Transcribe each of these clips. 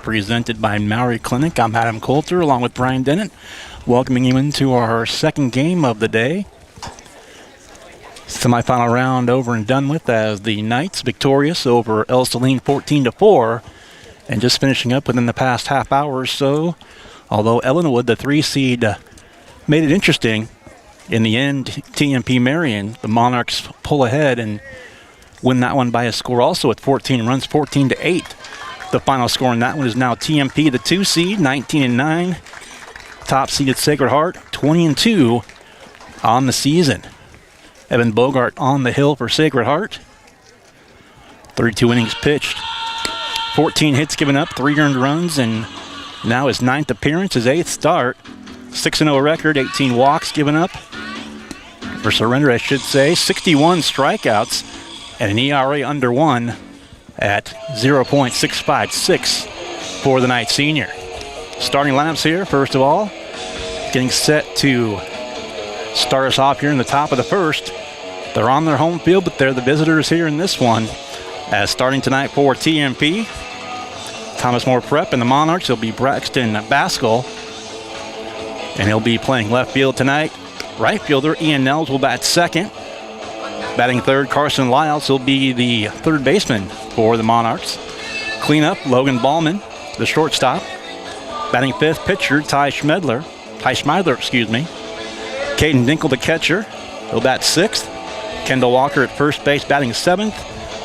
Presented by Maori Clinic. I'm Adam Coulter along with Brian Dennett, welcoming you into our second game of the day. Semifinal round over and done with as the Knights victorious over El Saline 14-4, and just finishing up within the past half hour or so. Although Ellenwood, the 3 seed, made it interesting. In the end, TMP Marion, the Monarchs, pull ahead and win that one by a score also at 14 runs, 14-8. The final score in that one is now TMP, the 2 seed, 19-9. Top seeded Sacred Heart, 20-2 on the season. Evan Bogart on the hill for Sacred Heart. 32 innings pitched, 14 hits given up, 3 earned runs, and now his 9th appearance, his 8th start. 6-0 record, 18 walks given up. For surrender, I should say. 61 strikeouts and an ERA under 1 at 0.656 for the Knight Senior. Starting lineups here, first of all, getting set to start us off here in the top of the first. They're on their home field, but they're the visitors here in this one. As starting tonight for TMP, Thomas More Prep and the Monarchs, it'll be Braxton Baskell, and he'll be playing left field tonight. Right fielder Ian Nels will bat second. Batting third, Carson Lyles will be the third baseman for the Monarchs. Cleanup, Logan Ballman, the shortstop. Batting fifth, pitcher Ty Schmeidler. Caden Dinkle, the catcher. He'll bat sixth. Kendall Walker at first base, batting seventh.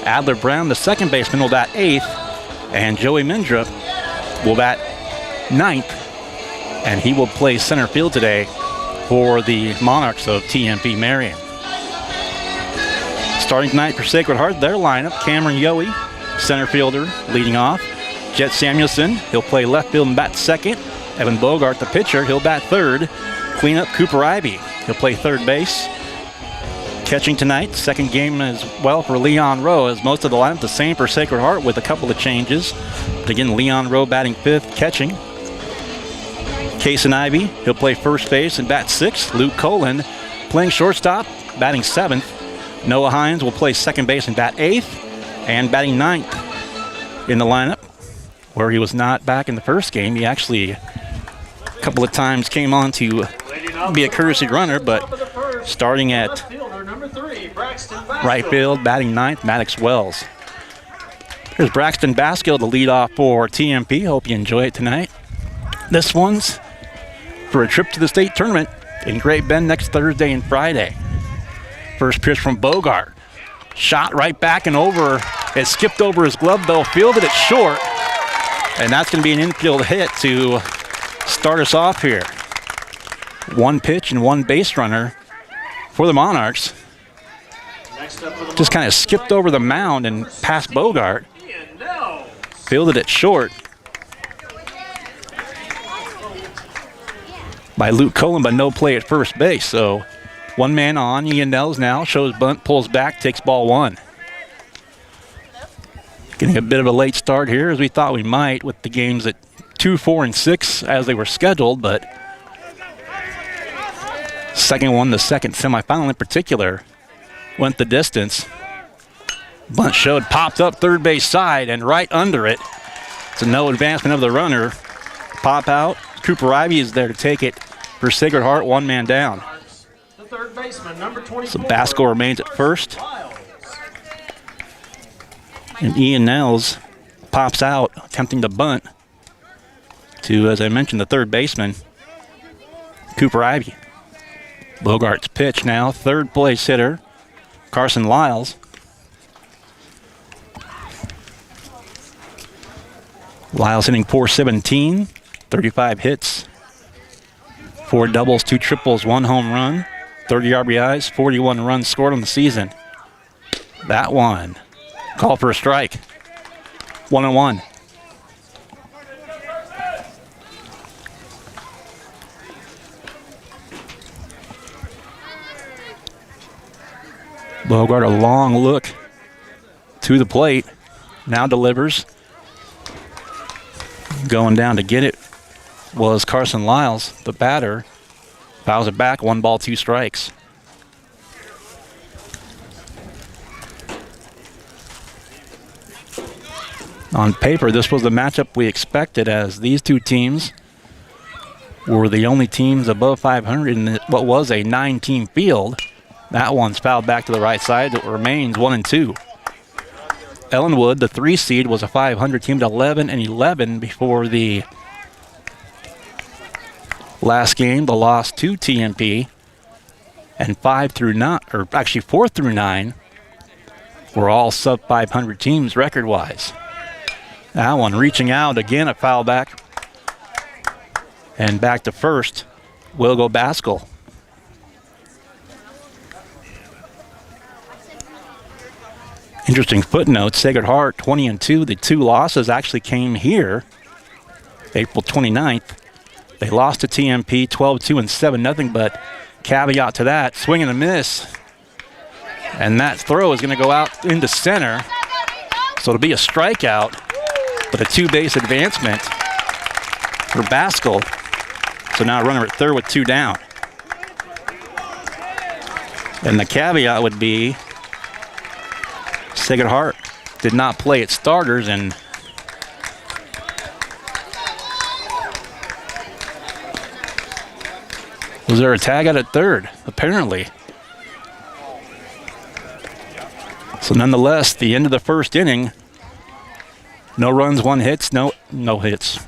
Adler Brown, the second baseman, will bat eighth. And Joey Mindra will bat ninth. And he will play center field today for the Monarchs of TMP Marion. Starting tonight for Sacred Heart, their lineup: Cameron Yohe, center fielder, leading off. Jet Samuelson, he'll play left field and bat second. Evan Bogart, the pitcher, he'll bat third. Cleanup, Cooper Ivy, he'll play third base. Catching tonight, second game as well for Leon Rowe, as most of the lineup the same for Sacred Heart with a couple of changes. But again, Leon Rowe batting fifth, catching. Kason Ivy, he'll play first base and bat sixth. Luke Colin playing shortstop, batting seventh. Noah Hines will play second base and bat eighth, and batting ninth in the lineup, where he was not back in the first game. He actually a couple of times came on to be a courtesy runner, but starting at right field, batting ninth, Maddox Wells. Here's Braxton Baskell to lead off for TMP. Hope you enjoy it tonight. This one's for a trip to the state tournament in Great Bend next Thursday and Friday. First pitch from Bogart. Shot right back and over. It skipped over his glove, though. Fielded it short. And that's going to be an infield hit to start us off here. One pitch and one base runner for the Monarchs. Just kind of skipped over the mound and past Bogart. Fielded it short by Luke Cullen, but no play at first base. So one man on. Ian Nels now shows bunt, pulls back, takes ball one. Getting a bit of a late start here, as we thought we might, with the games at 2, 4, and 6 as they were scheduled, but second one, the second semifinal in particular, went the distance. Bunt showed, popped up third base side and right under it. So no advancement of the runner. Pop out. Cooper Ivy is there to take it for Sacred Heart, one man down. Third baseman, number 24. So Baskell remains at first. And Ian Nels pops out, attempting to bunt to, as I mentioned, the third baseman, Cooper Ivy. Bogart's pitch now, third place hitter, Carson Lyles. Lyles hitting .417, 35 hits, 4 doubles, 2 triples, 1 home run. 30 RBIs, 41 runs scored on the season. That one. Call for a strike. 1-1. Bogart, a long look to the plate. Now delivers. Going down to get it was Carson Lyles, the batter. Fouls it back, 1 ball, 2 strikes. On paper, this was the matchup we expected, as these two teams were the only teams above 500 in what was a 9-team field. That one's fouled back to the right side. It remains 1-2. Ellenwood, the 3 seed, was a 500 team at 11-11 before the last game. The loss to TMP, and 4 through 9 were all sub 500 teams record-wise. That one reaching out again, a foul back, and back to first will go Baskell. Interesting footnote, Sacred Heart 20-2. The 2 losses actually came here April 29th. They lost to TMP 12-2 and 7-0, but caveat to that, swing and a miss. And that throw is going to go out into center. So it'll be a strikeout, but a 2-base advancement for Baskell. So now a runner at third with 2 down. And the caveat would be Sacred Heart did not play its starters, and was there a tag out at third? Apparently. So nonetheless, the end of the first inning, no runs, 1 hit, no hits.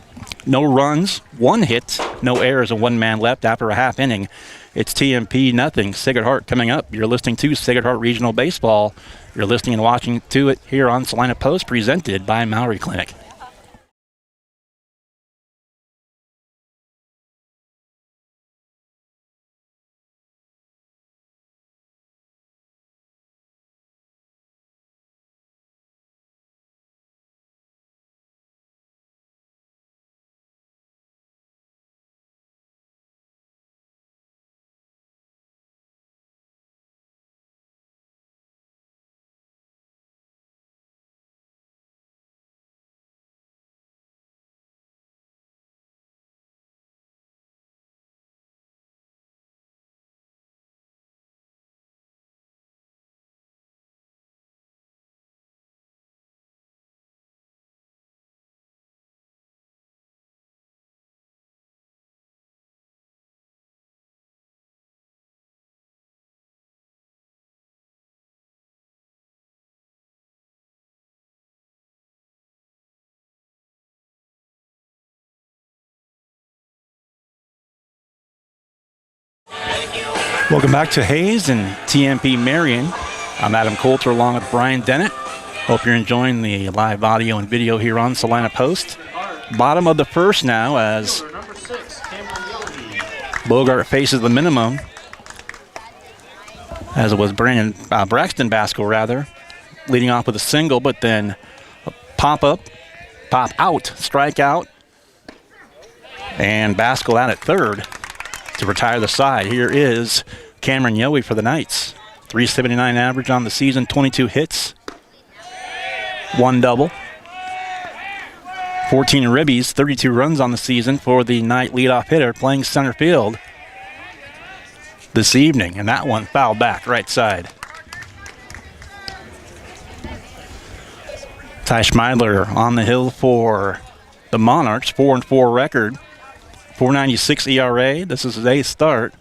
No runs, 1 hit, no errors, and 1 man left after a half inning. It's TMP nothing. Sacred Heart coming up. You're listening to Sacred Heart Regional Baseball. You're listening and watching to it here on Salina Post, presented by Maury Clinic. Welcome back to Hayes and TMP Marion. I'm Adam Coulter along with Brian Dennett. Hope you're enjoying the live audio and video here on Salina Post. Bottom of the first now as Bogart faces the minimum, as it was Braxton Baskell rather, leading off with a single, but then a pop out, strikeout, and Baskell out at third to retire the side. Here is Cameron Yowie for the Knights. 379 average on the season, 22 hits, 1 double, 14 ribbies, 32 runs on the season for the Knight leadoff hitter, playing center field this evening. And that one fouled back right side. Ty Schmeidler on the hill for the Monarchs, 4-4 record. 4.96 ERA. This is his 8th start.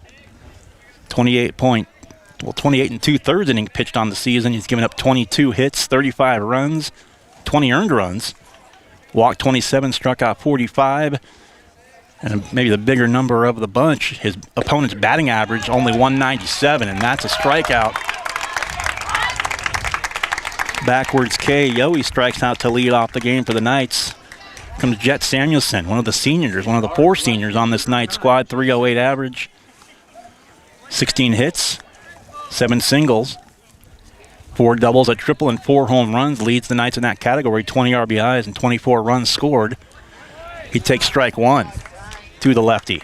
28 and 2/3 innings pitched on the season. He's given up 22 hits, 35 runs, 20 earned runs. Walked 27, struck out 45. And maybe the bigger number of the bunch, his opponent's batting average only 197, and that's a strikeout. Backwards K. Yowie strikes out to lead off the game for the Knights. Comes Jet Samuelson, one of the seniors, one of the 4 seniors on this Knight squad. 308 average, 16 hits, 7 singles, 4 doubles, a triple, and 4 home runs. Leads the Knights in that category, 20 RBIs and 24 runs scored. He takes strike 1 to the lefty.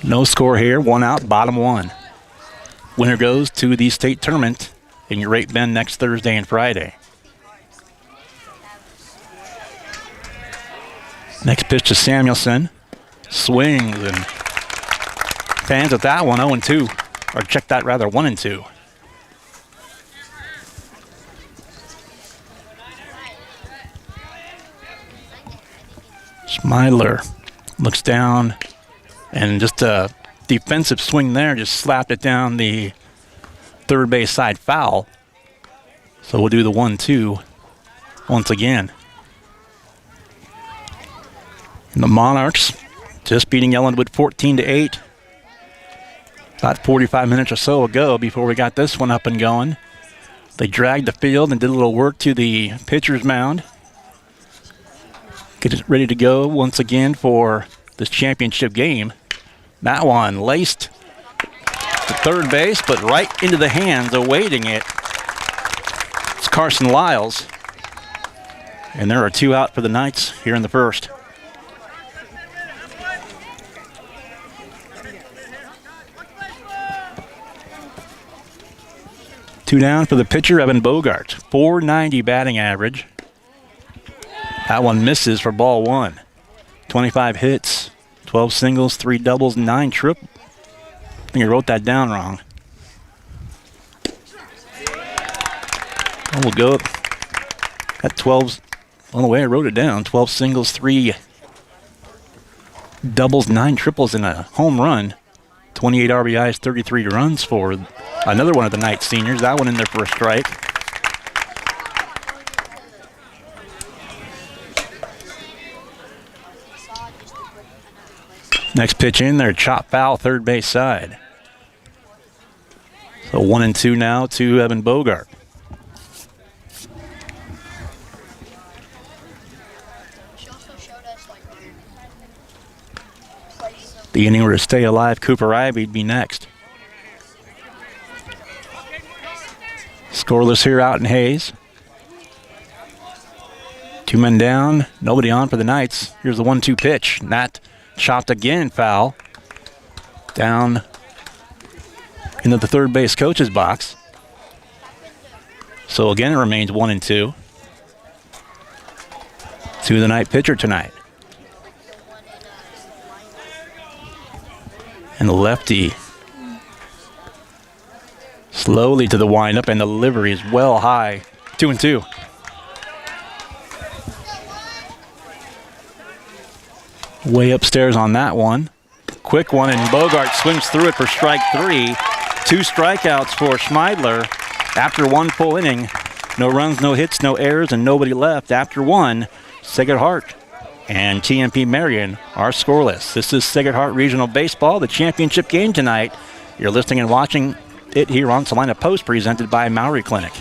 No score here, 1 out, bottom 1. Winner goes to the state tournament in your Great Bend next Thursday and Friday. Next pitch to Samuelson. Swings and fans at that one, 0-2. Or check that rather, 1-2. Schmeidler looks down and just a defensive swing there, just slapped it down the third base side foul. So we'll do the 1-2 once again. And the Monarchs just beating Ellenwood 14-8. About 45 minutes or so ago before we got this one up and going. They dragged the field and did a little work to the pitcher's mound. Get it ready to go once again for this championship game. That one laced to third base, but right into the hands, awaiting it. It's Carson Lyles. And there are 2 out for the Knights here in the first. Two down for the pitcher, Evan Bogart. .490 batting average. That one misses for ball 1. 25 hits, 12 singles, 3 doubles, 9 triples. I think I wrote that down wrong. We'll go at 12. On the way I wrote it down. 12 singles, 3 doubles, 9 triples, and a home run. 28 RBIs, 33 runs for another one of the Knights seniors. That one in there for a strike. Next pitch in there, chop foul, third base side. So 1-2 now to Evan Bogart. The inning were to stay alive, Cooper Ivy'd be next. Scoreless here out in Hayes. 2 men down, nobody on for the Knights. Here's the 1-2 pitch. And that chopped again, foul. Down into the third base coach's box. So again, it remains 1-2. To the Knight pitcher tonight. And the lefty slowly to the windup, and the delivery is well high. 2-2. Way upstairs on that one. Quick one, and Bogart swings through it for strike 3. 2 strikeouts for Schmeidler after 1 full inning. No runs, no hits, no errors, and nobody left. After 1, Sacred Heart and TMP Marion are scoreless. This is Sacred Heart Regional Baseball, the championship game tonight. You're listening and watching it here on Salina Post, presented by Maury Clinic.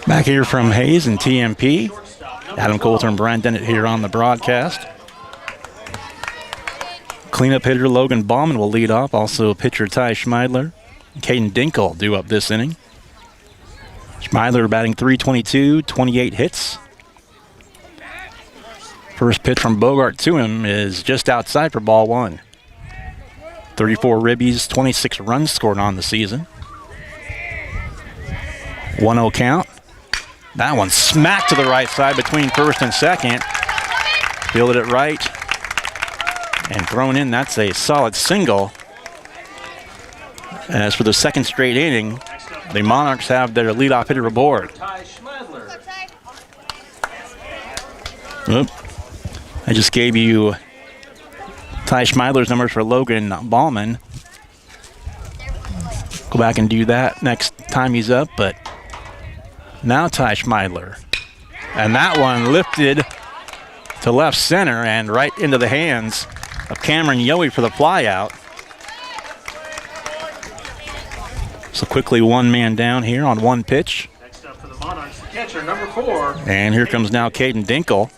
Back here from Hayes and TMP. Adam Coulter and Brian Dennett here on the broadcast. Cleanup hitter Logan Bauman will lead off. Also pitcher Ty Schmeidler. Caden Dinkle due up this inning. Schmeidler batting .322, 28 hits. First pitch from Bogart to him is just outside for ball one. 34 ribbies, 26 runs scored on the season. 1-0 count. That one smacked to the right side between first and second. Fielded it right and thrown in. That's a solid single. As for the second straight inning, the Monarchs have their leadoff hitter aboard. Oop. I just gave you Ty Schmeidler's numbers for Logan Bauman. Go back and do that next time he's up, but now Ty Schmeidler. And that one lifted to left center and right into the hands of Cameron Yowie for the flyout. So quickly one man down here on one pitch. Next up for the Monarchs, catcher number 4. And here comes now Caden Dinkle.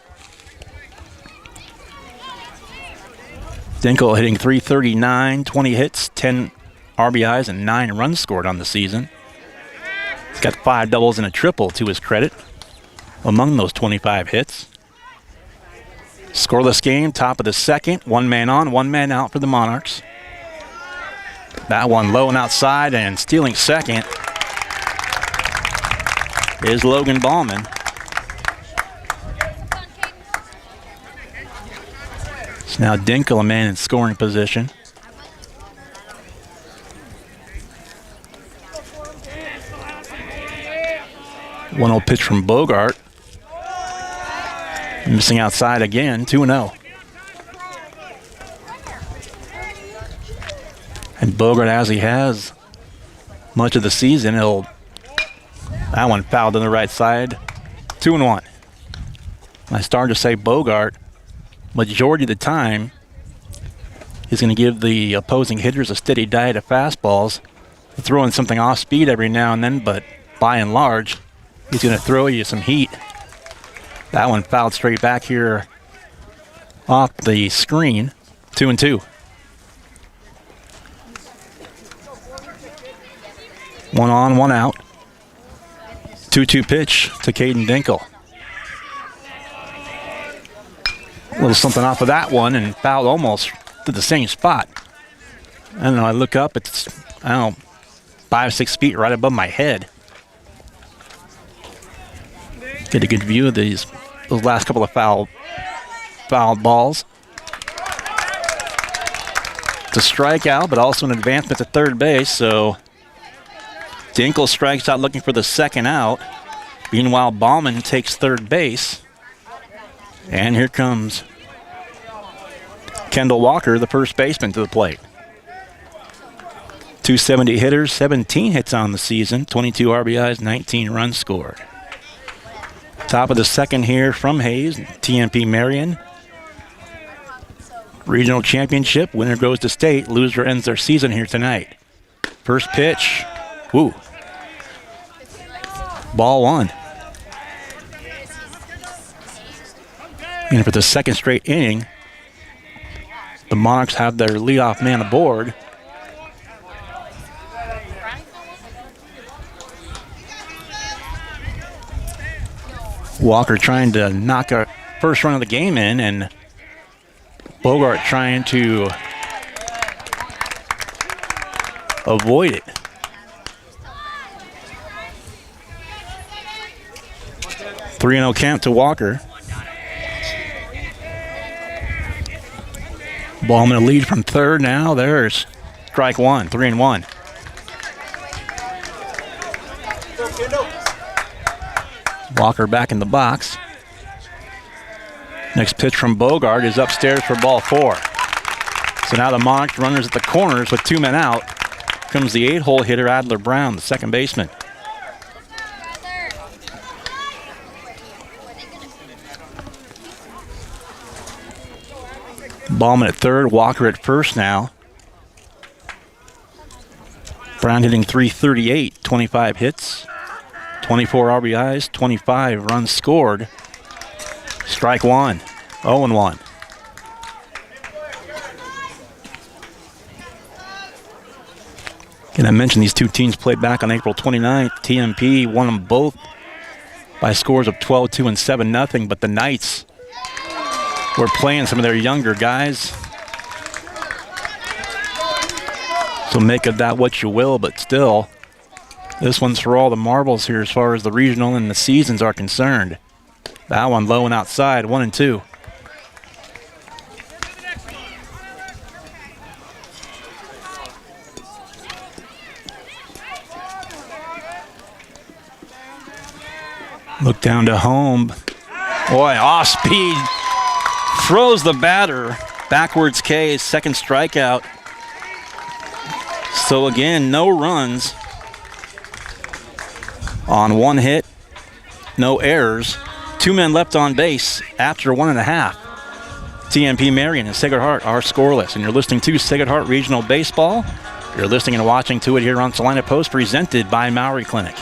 Dinkle hitting .339, 20 hits, 10 RBIs, and 9 runs scored on the season. He's got 5 doubles and a triple to his credit among those 25 hits. Scoreless game, top of the second. 1 man on, 1 man out for the Monarchs. That one low and outside, and stealing second is Logan Bauman. It's now Dinkle, a man in scoring position. One 0 pitch from Bogart. Missing outside again, 2-0. And Bogart, as he has much of the season, that one fouled on the right side, 2-1. I started to say Bogart, majority of the time, he's going to give the opposing hitters a steady diet of fastballs, throwing something off speed every now and then, but by and large, he's going to throw you some heat. That one fouled straight back here off the screen, 2-2. 1 on, 1 out. 2-2 pitch to Caden Dinkle. A little something off of that one and fouled almost to the same spot. I don't know, I look up, it's, 5-6 feet right above my head. Get a good view of those last couple of foul balls. It's a strikeout, but also an advancement to third base, so Dinkle strikes out looking for the second out. Meanwhile, Bauman takes third base. And here comes Kendall Walker, the first baseman, to the plate. .270 hitters, 17 hits on the season, 22 RBIs, 19 runs scored. Top of the second here from Hayes, TMP Marion. Regional championship, winner goes to state, loser ends their season here tonight. First pitch, woo. Ball 1. And for the second straight inning, the Monarchs have their leadoff man aboard. Walker trying to knock a first run of the game in, and Bogart trying to avoid it. Three 3-0 count to Walker. Ballman a lead from third now. There's strike one, 3-1. Walker back in the box. Next pitch from Bogart is upstairs for ball 4. So now the Monarchs runners at the corners with 2 men out. Comes the 8-hole hitter Adler Brown, the second baseman. Ballman at third, Walker at first now. Brown hitting .338, 25 hits, 24 RBIs, 25 runs scored. Strike one, 0-1. And I mentioned these two teams played back on April 29th. TMP won them both by scores of 12-2 and 7-0, but the Knights were playing some of their younger guys. So make of that what you will, but still, this one's for all the marbles here as far as the regional and the seasons are concerned. That one low and outside, 1-2. Look down to home. Boy, off speed. Throws the batter. Backwards K, second strikeout. So again, no runs on one hit. No errors. 2 men left on base after 1.5. TMP Marion and Sacred Heart are scoreless. And you're listening to Sacred Heart Regional Baseball. You're listening and watching to it here on Salina Post, presented by Maury Clinic.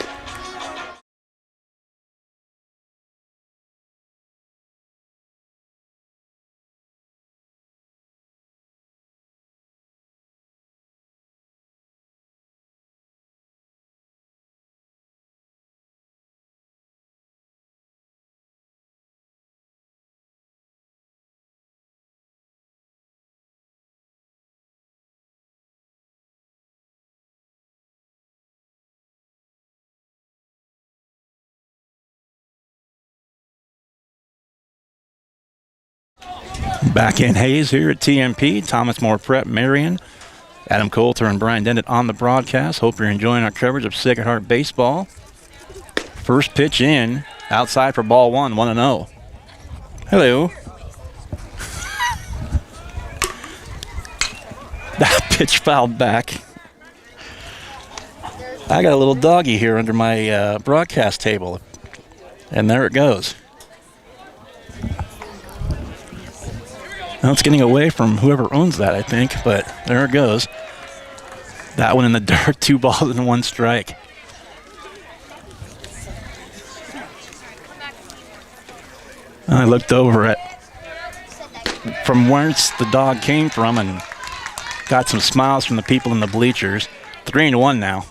Back in Hayes here at TMP. Thomas Moore Prep, Marion, Adam Coulter, and Brian Dennett on the broadcast. Hope you're enjoying our coverage of Sacred Heart Baseball. First pitch in, outside for ball one, 1-0. Hello. That pitch fouled back. I got a little doggy here under my broadcast table, and there it goes. Well, it's getting away from whoever owns that, I think, but there it goes. That one in the dirt, 2 balls and 1 strike. I looked over at from whence the dog came from and got some smiles from the people in the bleachers. 3-1 now.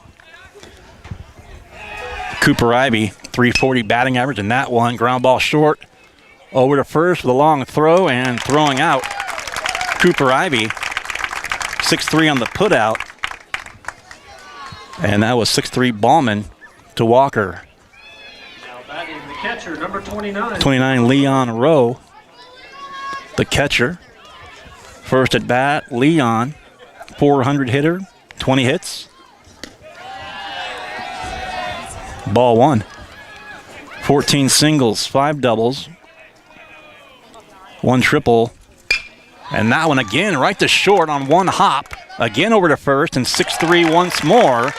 Cooper Ivy, 340 batting average, and that one, ground ball short. Over to first with a long throw and throwing out. Cooper Ivy, 6-3 on the putout. And that was 6-3 Ballman to Walker. Now batting the catcher, number 29. 29 Leon Rowe, the catcher. First at bat, Leon, 400 hitter, 20 hits. Ball one. 14 singles, 5 doubles, 1 triple, and that one again right to short on 1 hop. Again over to first and 6-3 once more.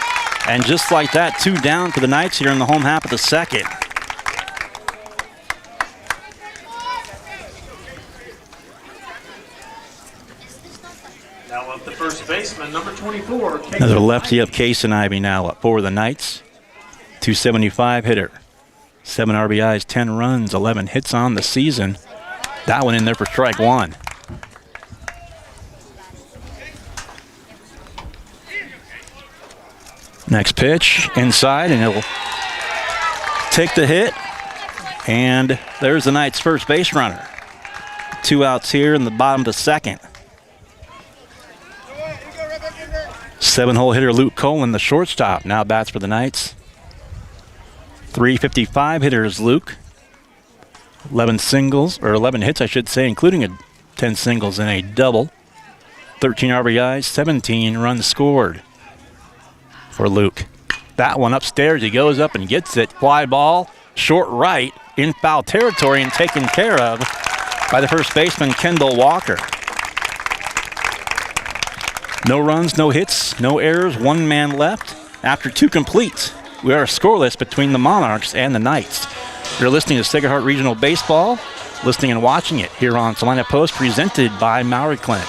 And just like that, 2 down for the Knights here in the home half of the second. Now up the first baseman, number 24. Another lefty up, Kason Ivy now up for the Knights. 275 hitter, 7 RBIs, 10 runs, 11 hits on the season. That one in there for strike 1. Next pitch inside, and he'll take the hit. And there's the Knights' first base runner. 2 outs here in the bottom of the second. 7-hole hitter Luke Colin, the shortstop, now bats for the Knights. 355 hitters Luke. 11 singles, or 11 hits, I should say, including 10 singles and a double. 13 RBIs, 17 runs scored for Luke. That one upstairs, he goes up and gets it. Fly ball, short right, in foul territory and taken care of by the first baseman, Kendall Walker. No runs, no hits, no errors, 1 man left. After 2 completes, we are scoreless between the Monarchs and the Knights. You're listening to Sacred Heart Regional Baseball, listening and watching it here on Salina Post, presented by Maury Clinic.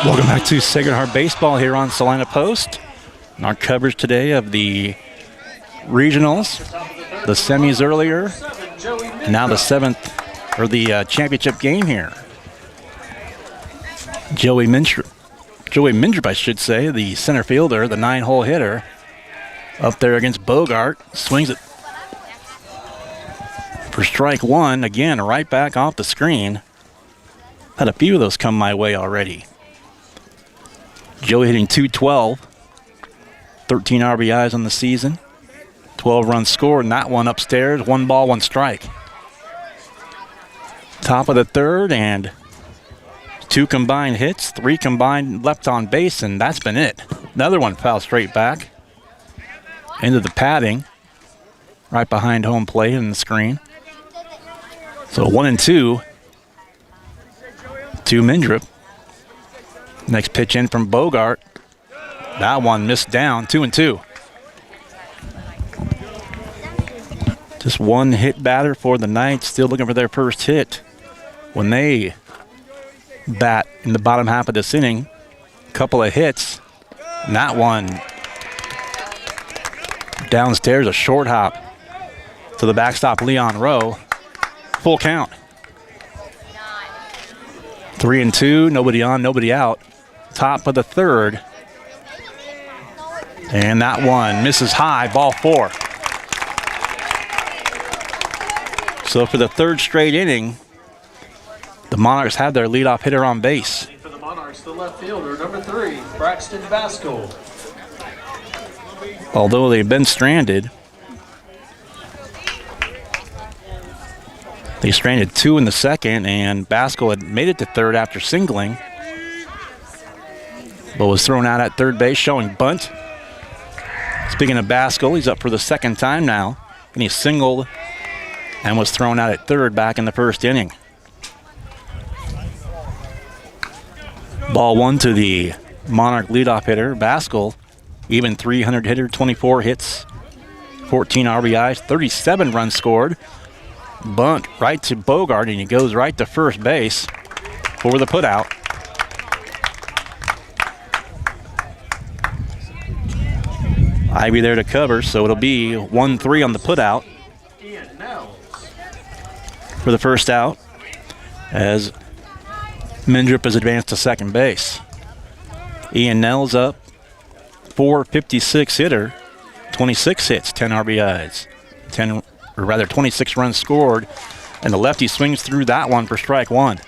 Welcome back to Sacred Heart Baseball here on Salina Post. And our coverage today of the regionals, the semis earlier, and now the championship game here. Joey Mindrup, I should say, the center fielder, the 9-hole hitter, up there against Bogart, swings it for strike one, again, right back off the screen. Had a few of those come my way already. Joey hitting .212, 13 RBIs on the season, 12 runs scored, and that one upstairs, 1 ball, 1 strike. Top of the third, and 2 combined hits, 3 combined left on base, and that's been it. Another one fouled straight back into the padding, right behind home plate and the screen. So 1-2 to Mindrup. Next pitch in from Bogart. That one missed down, 2-2. Just one hit batter for the Knights, still looking for their first hit. When they bat in the bottom half of this inning, a couple of hits, and that one downstairs, a short hop to the backstop, Leon Rowe. Full count. 3-2, nobody on, nobody out. Top of the third. And that one misses high, ball 4. So for the third straight inning, the Monarchs have their leadoff hitter on base. For the Monarchs, the left fielder, number 3, Braxton Baskel. Although they've been stranded, they stranded 2 in the second, and Baskel had made it to third after singling, but was thrown out at third base, showing bunt. Speaking of Baskel, he's up for the second time now, and he singled and was thrown out at third back in the first inning. Ball 1 to the Monarch leadoff hitter, Baskel, even 300 hitter, 24 hits, 14 RBIs, 37 runs scored. Bunt right to Bogart, and he goes right to first base for the putout. Ivy there to cover, so it'll be 1-3 on the putout for the first out, as Mindrup has advanced to second base. Ian Nell's up, .456 hitter, 26 hits, 10 RBIs, 26 runs scored, and the lefty swings through that one for strike 1.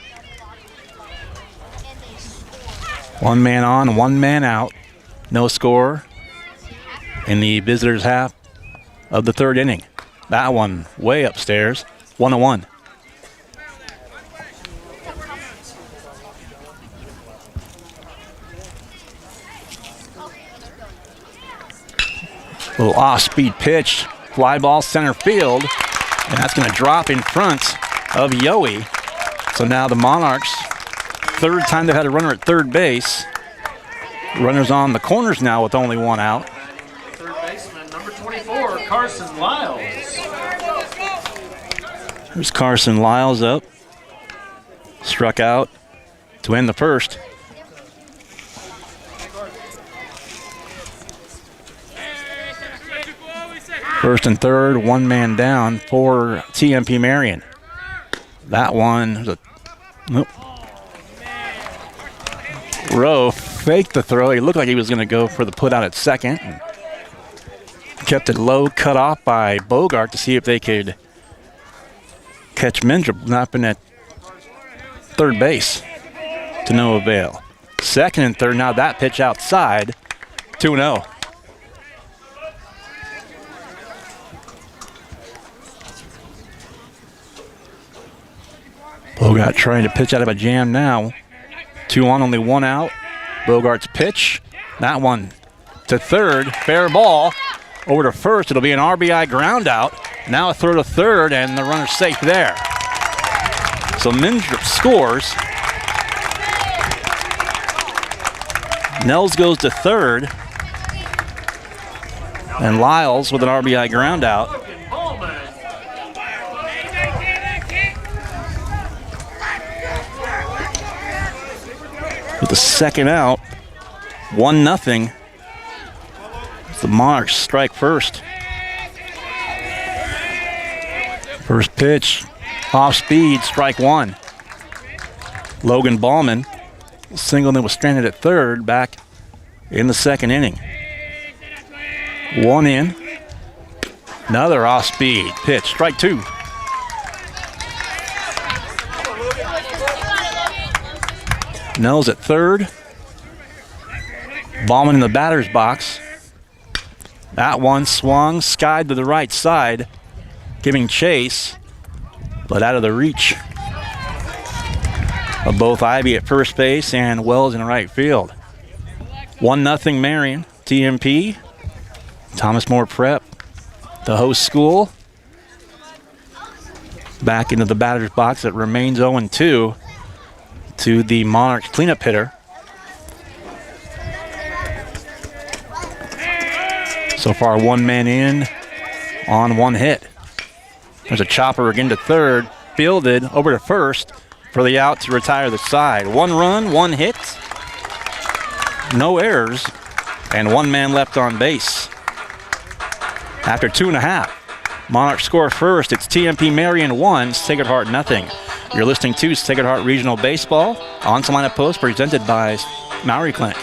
1 man on, 1 man out, no score in the visitors' half of the third inning. That one way upstairs, 1-1. Little off-speed pitch, fly ball center field, and that's going to drop in front of Yowie. So now the Monarchs, third time they've had a runner at third base. Runners on the corners now with only 1 out. Third baseman, number 24, Carson Lyles. There's Carson Lyles up. Struck out to end the first. First and third, 1 man down for TMP Marion. That one, Rowe faked the throw. He looked like he was going to go for the put out at second. Kept it low, cut off by Bogart to see if they could catch Mindrup, not been at third base to no avail. Second and third, now that pitch outside, 2-0. Bogart trying to pitch out of a jam now. 2 on, only 1 out. Bogart's pitch. That one to third. Fair ball. Over to first. It'll be an RBI ground out. Now a throw to third, and the runner's safe there. So Mindrup scores. Nels goes to third. And Lyles with an RBI ground out. the second out. 1-0. The Monarchs strike first. First pitch, off speed, strike one. Logan Ballman, single that was stranded at third, back in the second inning. One in. Another off speed pitch, strike two. Nels at third. Ballman in the batter's box. That one swung, skied to the right side, giving chase, but out of the reach of both Ivy at first base and Wells in right field. 1-0 Marion. TMP. Thomas More Prep, the host school. Back into the batter's box. It remains 0-2 to the Monarchs cleanup hitter. So far, one man in on one hit. There's a chopper again to third, fielded over to first for the out to retire the side. One run, one hit, no errors, and one man left on base. After 2.5, Monarchs score first. It's TMP Marion 1, Sacred Heart 0. You're listening to Sacred Heart Regional Baseball on Salina Post, presented by Maori Clinic.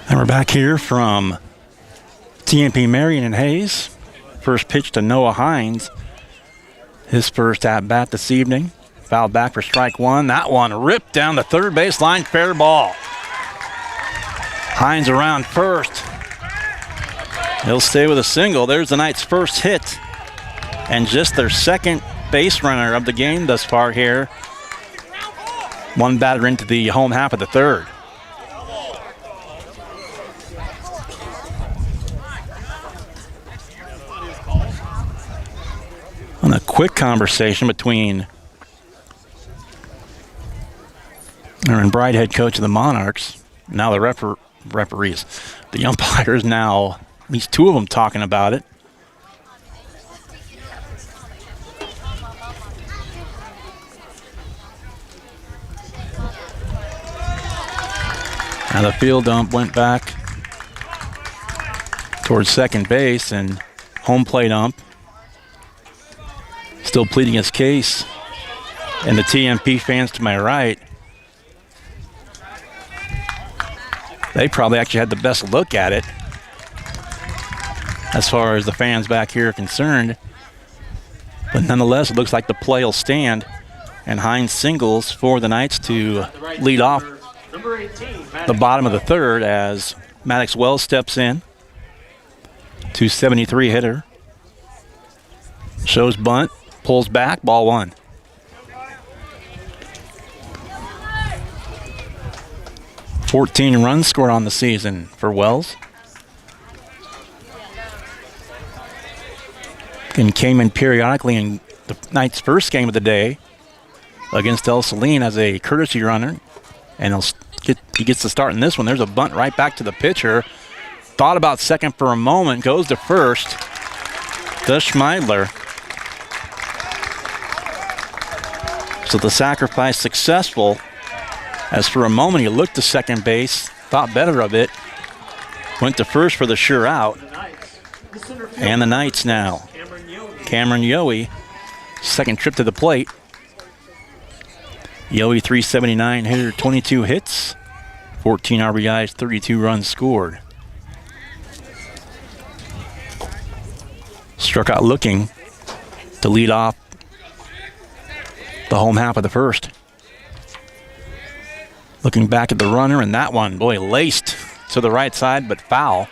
And we're back here from TMP Marion and Hayes. First pitch to Noah Hines. His first at-bat this evening. Fouled back for strike one. That one ripped down the third base line. Fair ball. Hines around first. He'll stay with a single. There's the night's first hit. And just their second base runner of the game thus far here. One batter into the home half of the third. On a quick conversation between Aaron Bright, head coach of the Monarchs, now the referees, the umpires now, at least two of them talking about it. Now the field ump went back towards second base, and home plate ump still pleading his case. And the TMP fans to my right, they probably actually had the best look at it as far as the fans back here are concerned. But nonetheless, it looks like the play will stand, and Hines singles for the Knights to lead off the bottom of the third as Maddox Wells steps in. 273 hitter. Shows bunt, pulls back, ball one. $14 runs scored on the season for Wells. And came in periodically and the Knights' first game of the day against El Saline as a courtesy runner. And he gets the start in this one. There's a bunt right back to the pitcher. Thought about second for a moment, goes to first. Does Schmeidler. So the sacrifice successful. As for a moment he looked to second base, thought better of it. Went to first for the sure out. And the Knights now. Cameron Yohe, second trip to the plate. Yohe 379 hitter, 22 hits, 14 RBIs, 32 runs scored. Struck out looking to lead off the home half of the first. Looking back at the runner, and that one, boy, laced to the right side, but foul.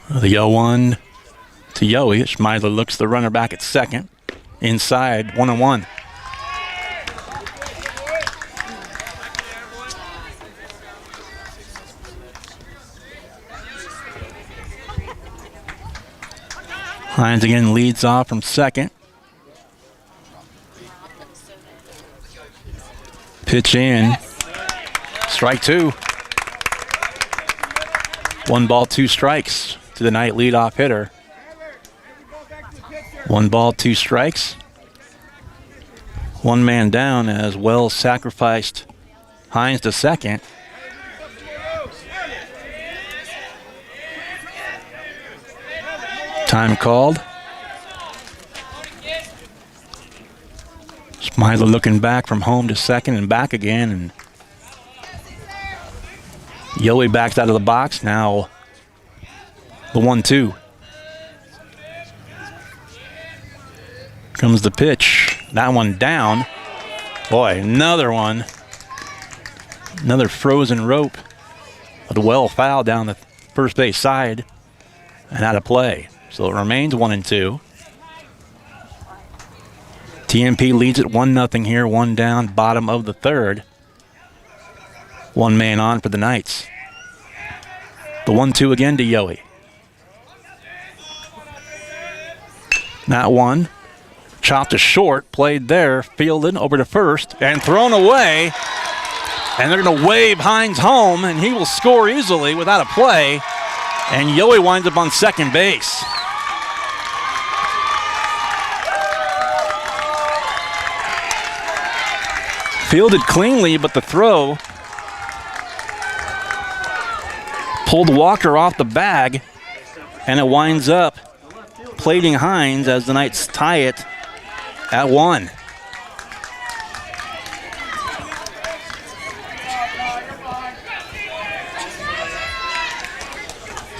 The 0-1 to Yohe. Schmeidler looks the runner back at second. Inside, 1-1. Hines again leads off from second. Pitch in. Strike two. 1 ball, 2 strikes to the Knight leadoff hitter. 1 ball, 2 strikes. 1 man down as Wells sacrificed Hines to second. Time called. Schmeidler looking back from home to second and back again, and Yohe backs out of the box. Now the 1-2. Comes the pitch. That one down. Boy, another one. Another frozen rope. With a well foul down the first base side and out of play. So it remains 1-2. TMP leads it 1-0 here. 1 down, bottom of the third. 1 man on for the Knights. The 1-2 again to Yohe. That one. Chopped to short, played there, fielded over to first, and thrown away. And they're going to wave Hines home, and he will score easily without a play. And Yohe winds up on second base. Fielded cleanly, but the throw pulled Walker off the bag, and it winds up plating Hines as the Knights tie it at 1.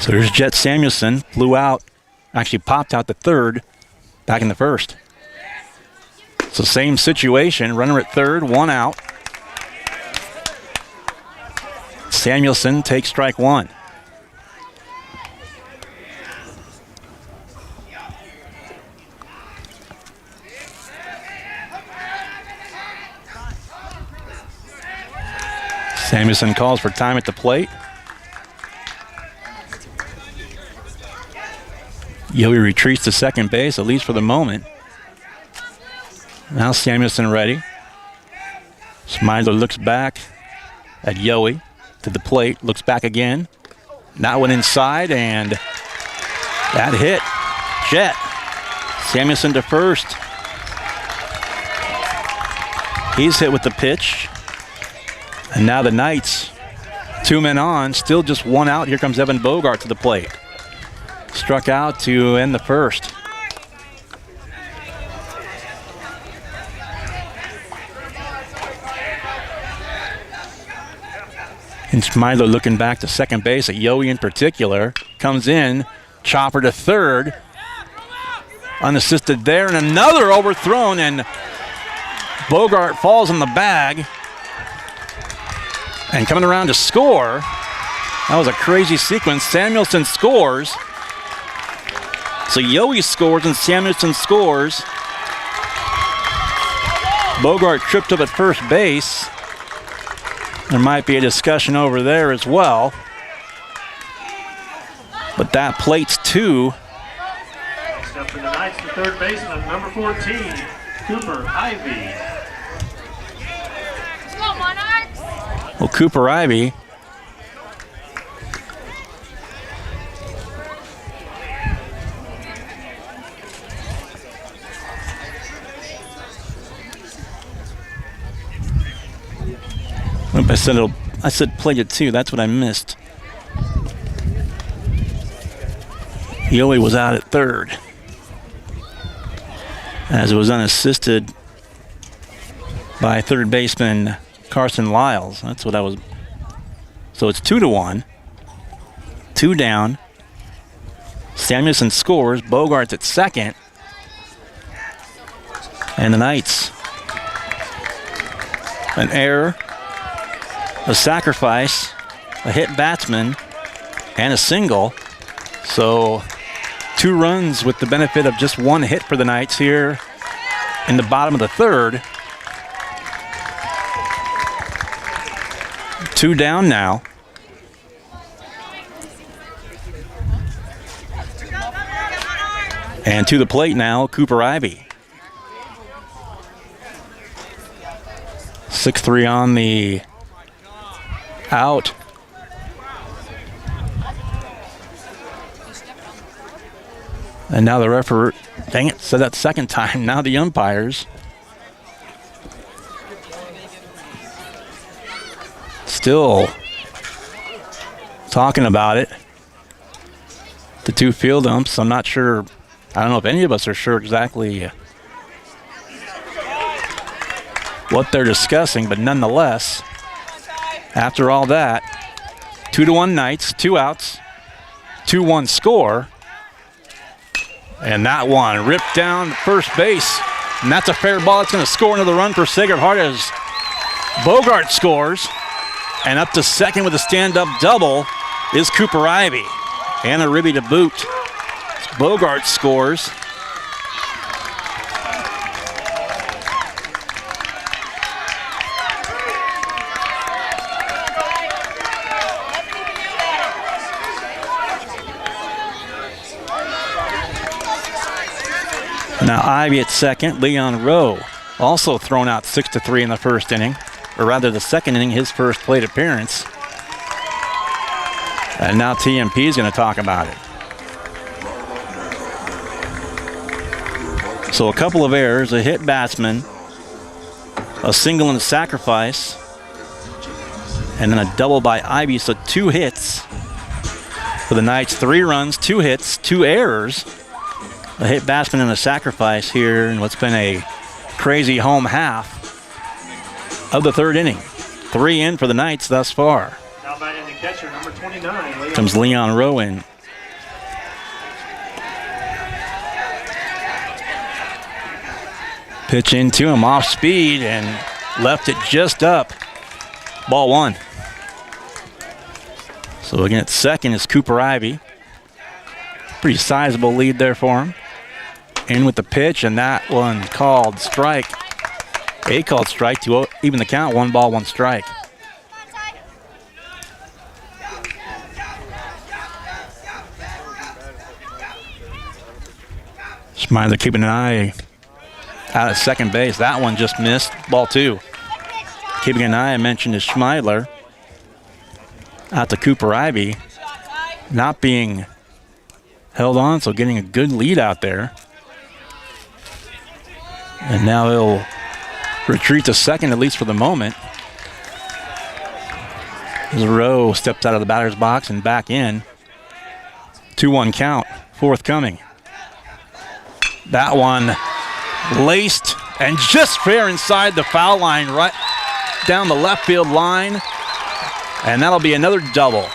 So there's Jet Samuelson, flew out, actually popped out the third, back in the first. So same situation, runner at third, 1 out. Samuelson takes strike 1. Samuelson calls for time at the plate. Yohe retreats to second base, at least for the moment. Now Samuelson ready. Schmeidler looks back at Yohe to the plate, looks back again. That one inside, and that hit. Jet. Samuelson to first. He's hit with the pitch. And now the Knights, 2 men on, still just 1 out. Here comes Evan Bogart to the plate. Struck out to end the first. And Schmeidler looking back to second base at Yohe in particular. Comes in, chopper to third. Unassisted there, and another overthrown, and Bogart falls in the bag. And coming around to score. That was a crazy sequence. Samuelson scores. So Yohe scores and Samuelson scores. Bogart tripped up at first base. There might be a discussion over there as well. But that plates 2. Next up for the Knights, the third baseman, number 14, Cooper Ivy. Let's go, Monarchs! Well, Cooper Ivy I said plate it 2. That's what I missed. Yoey was out at third, as it was unassisted by third baseman Carson Lyles. That's what I was. So it's 2-1. 2 down. Samuelson scores. Bogart's at second. And the Knights. An error, a sacrifice, a hit batsman, and a single. So 2 runs with the benefit of just 1 hit for the Knights here in the bottom of the third. 2 down now. And to the plate now, Cooper Ivy. 6-3 on the out. And now the referee, dang it, said that second time. Now the umpires. Still talking about it. The 2 field umps, I'm not sure. I don't know if any of us are sure exactly what they're discussing, but nonetheless, after all that, 2-1 Knights, 2 outs, 2-1 score. And that one ripped down first base. And that's a fair ball. It's going to score another run for Sacred Heart as Bogart scores. And up to second with a stand-up double is Cooper Ivy. And a ribby to boot. Bogart scores. Now Ivy at second. Leon Rowe also thrown out 6-3 in the first inning. Or rather the second inning, his first plate appearance. And now TMP is going to talk about it. So a couple of errors, a hit batsman, a single and a sacrifice, and then a double by Ivy. So 2 hits for the Knights. 3 runs, 2 hits, 2 errors. A hit batsman and a sacrifice here in what's been a crazy home half of the third inning. 3 in for the Knights thus far. Now batting the catcher, number 29. Leon. Comes Leon Rowe in. Pitch into him off speed and left it just up. Ball 1. So again at second is Cooper Ivy. Pretty sizable lead there for him. In with the pitch, and that one called strike. A called strike to even the count. 1 ball, 1 strike. Schmeiler keeping an eye out at second base. That one just missed. Ball 2. Keeping an eye, I mentioned, is Schmeidler. Out to Cooper Ivy. Not being held on, so getting a good lead out there. And now he'll retreat to second, at least for the moment. As Rowe steps out of the batter's box and back in. 2-1 count, forthcoming. That one laced and just fair inside the foul line, right down the left field line. And that'll be another double.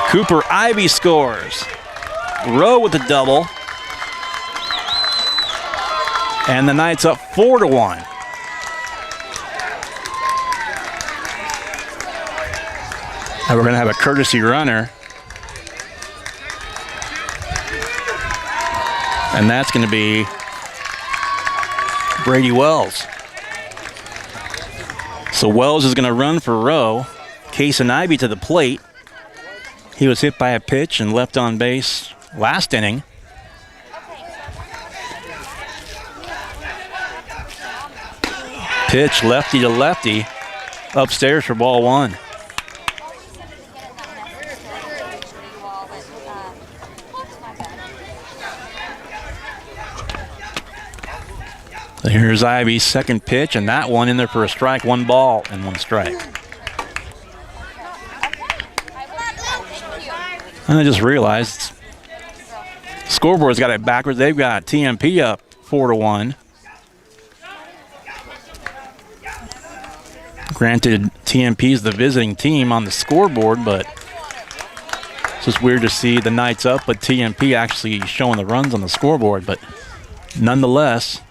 Cooper Ivy scores. Rowe with the double. And the Knights up 4-1. And we're going to have a courtesy runner. And that's going to be Brady Wells. So Wells is going to run for Rowe. Kason Ivy to the plate. He was hit by a pitch and left on base last inning. Pitch lefty to lefty. Upstairs for ball one. So here's Ivy's second pitch, and that one in there for a strike. 1 ball and 1 strike. And I just realized scoreboard's got it backwards. They've got TMP up 4-1. Granted, TMP's the visiting team on the scoreboard, but it's just weird to see the Knights up, but TMP actually showing the runs on the scoreboard. But nonetheless,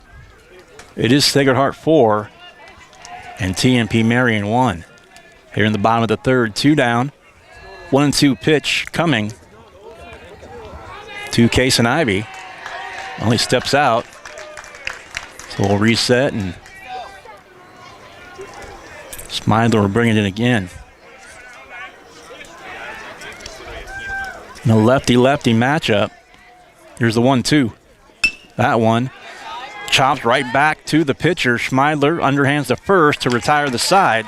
it is Sacred Heart 4 and TMP Marion 1. Here in the bottom of the third, 2 down. 1-2 pitch coming to Kason Ivy. Well, he steps out. So we'll reset, and Smidler will bring it in again. And a lefty-lefty matchup. Here's the 1-2. That one chops right back to the pitcher. Schmeidler underhands to first to retire the side.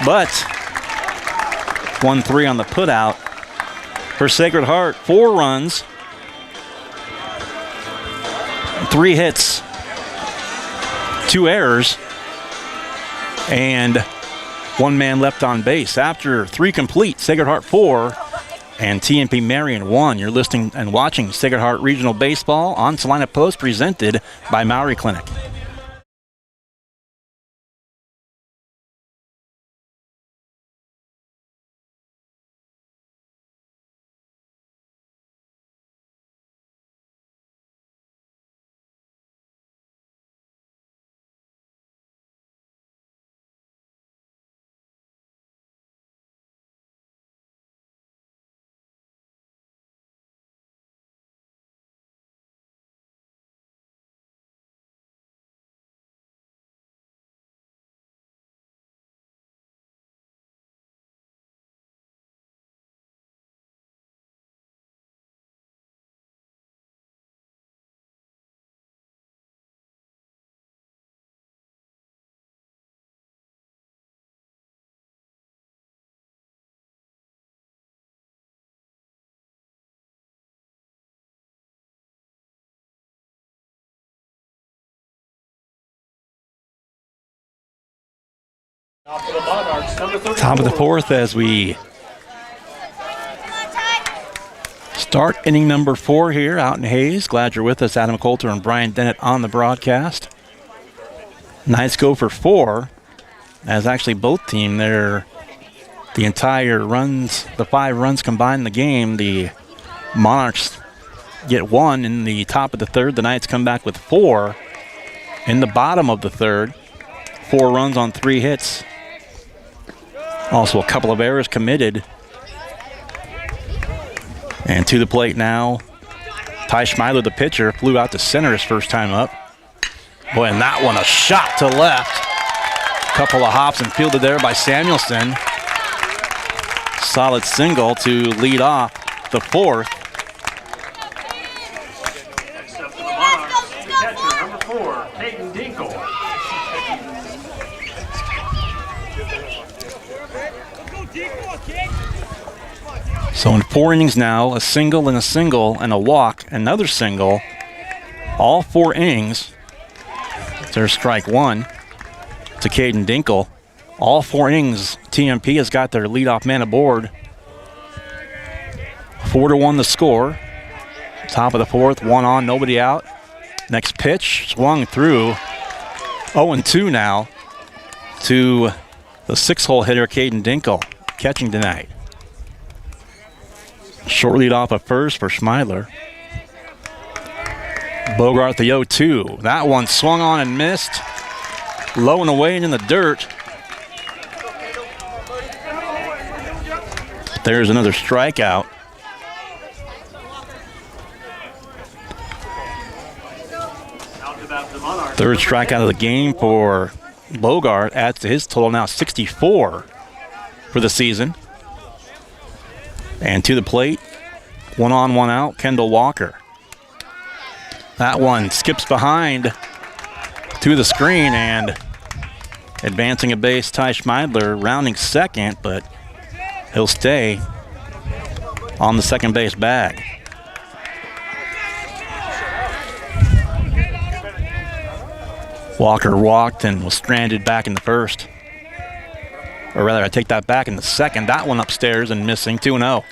But 1-3 on the putout for Sacred Heart. 4 runs, 3 hits, 2 errors, and 1 man left on base. After 3 complete, Sacred Heart 4 and TMP Marion 1. You're listening and watching Sacred Heart Regional Baseball on Salina Post, presented by Maury Clinic. For the Monarchs, number 34. Top of the fourth as we start inning number 4 here out in Hayes. Glad you're with us. Adam Coulter and Brian Dennett on the broadcast. Knights go for 4, as actually both team the entire runs, the 5 runs combined in the game. The Monarchs get 1 in the top of the third. The Knights come back with 4 in the bottom of the third. 4 runs on 3 hits. Also a couple of errors committed. And to the plate now, Ty Schmeidler, the pitcher, flew out to center his first time up. Boy, and that one, a shot to left. Couple of hops and fielded there by Samuelson. Solid single to lead off the 4th. Next up for the Monarchs, the catcher, number 4, Peyton Dinkle. So in 4 innings now, a single and a walk, another single. All 4 innings. There's strike 1 to Caden Dinkle. All 4 innings, TMP has got their leadoff man aboard. 4-1 the score. Top of the 4th, 1 on, nobody out. Next pitch, swung through. 0-2 now to the 6-hole hitter, Caden Dinkle, catching tonight. Short lead off at first for Schmeidler. Bogart the 0-2. That one swung on and missed. Low and away and in the dirt. There's another strikeout. Third strikeout of the game for Bogart adds to his total now 64 for the season. And to the plate, 1 on, 1 out, Kendall Walker. That one skips behind to the screen, and advancing a base, Ty Schmeidler rounding second, but he'll stay on the second base bag. Walker walked and was stranded back in the first. Or rather, I take that back in the second. That one upstairs and missing, 2-0.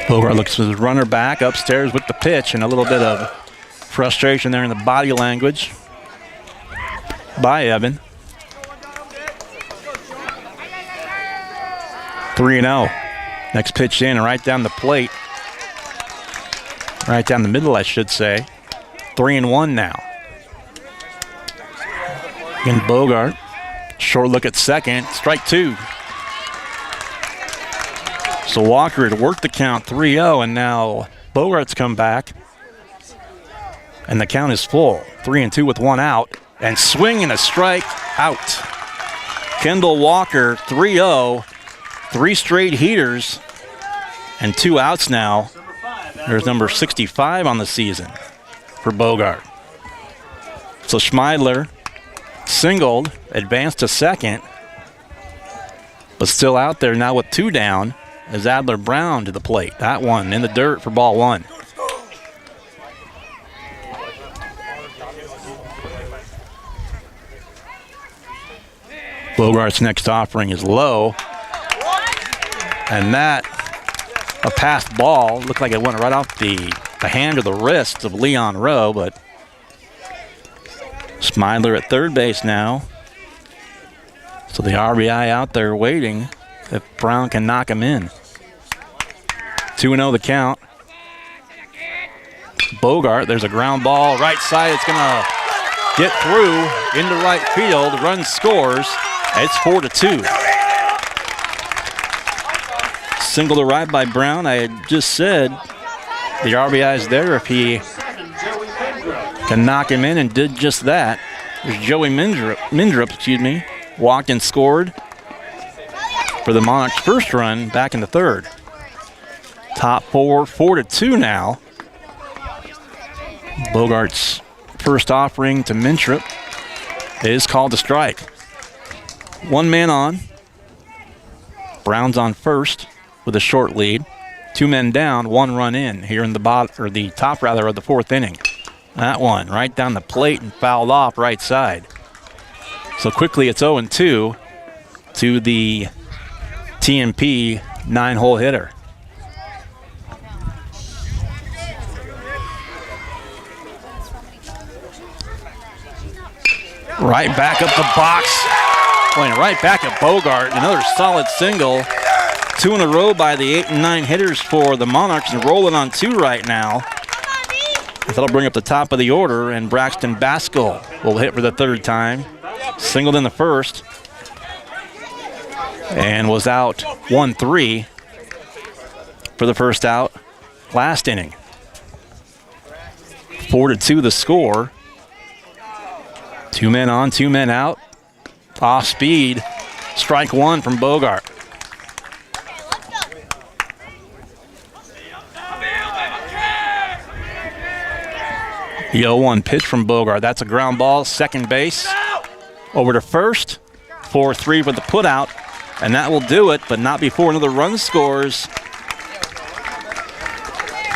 Bogart looks for his runner back upstairs with the pitch, and a little bit of frustration there in the body language by Evan. 3-0. Next pitch in and right down the plate. Right down the middle, I should say. 3-1 now. Again, Bogart. Short look at second. Strike 2. So Walker had worked the count 3-0, and now Bogart's come back. And the count is full. 3-2 with 1 out. And swing and a strike out. Kendall Walker, 3-0. 3 straight heaters and 2 outs now. There's number 65 on the season for Bogart. So Schmeidler singled, advanced to second, but still out there now with 2 down as Adler Brown to the plate. That one in the dirt for ball 1. Bogart's next offering is low. And that, a passed ball, looked like it went right off the hand or the wrist of Leon Rowe, but Schmeidler at third base now. So the RBI out there waiting if Brown can knock him in. 2-0 the count. Bogart, there's a ground ball, right side, it's gonna get through into right field, run scores, it's 4-2. Single to right by Brown. I had just said the RBI is there if he can knock him in, and did just that. There's Joey Mindrup, walked and scored for the Monarchs' first run back in the third. Top 4, 4-2 now. Bogart's first offering to Mindrup is called a strike. 1 man on. Brown's on first with a short lead. 2 men down, 1 run in here in the top of the 4th inning. That one right down the plate and fouled off right side. So quickly it's 0-2 to the TMP 9-hole hitter. Right back up the box. Going right back at Bogart. Another solid single. 2 in a row by the 8 and 9 hitters for the Monarchs, and rolling on 2 right now. That'll bring up the top of the order, and Braxton Baskell will hit for the 3rd time. Singled in the first and was out 1-3 for the first out last inning. 4-2 the score. 2 men on, 2 men out. Off speed. Strike 1 from Bogart. The 0-1 pitch from Bogart. That's a ground ball, second base. Over to first. 4-3 with the putout. And that will do it, but not before another run scores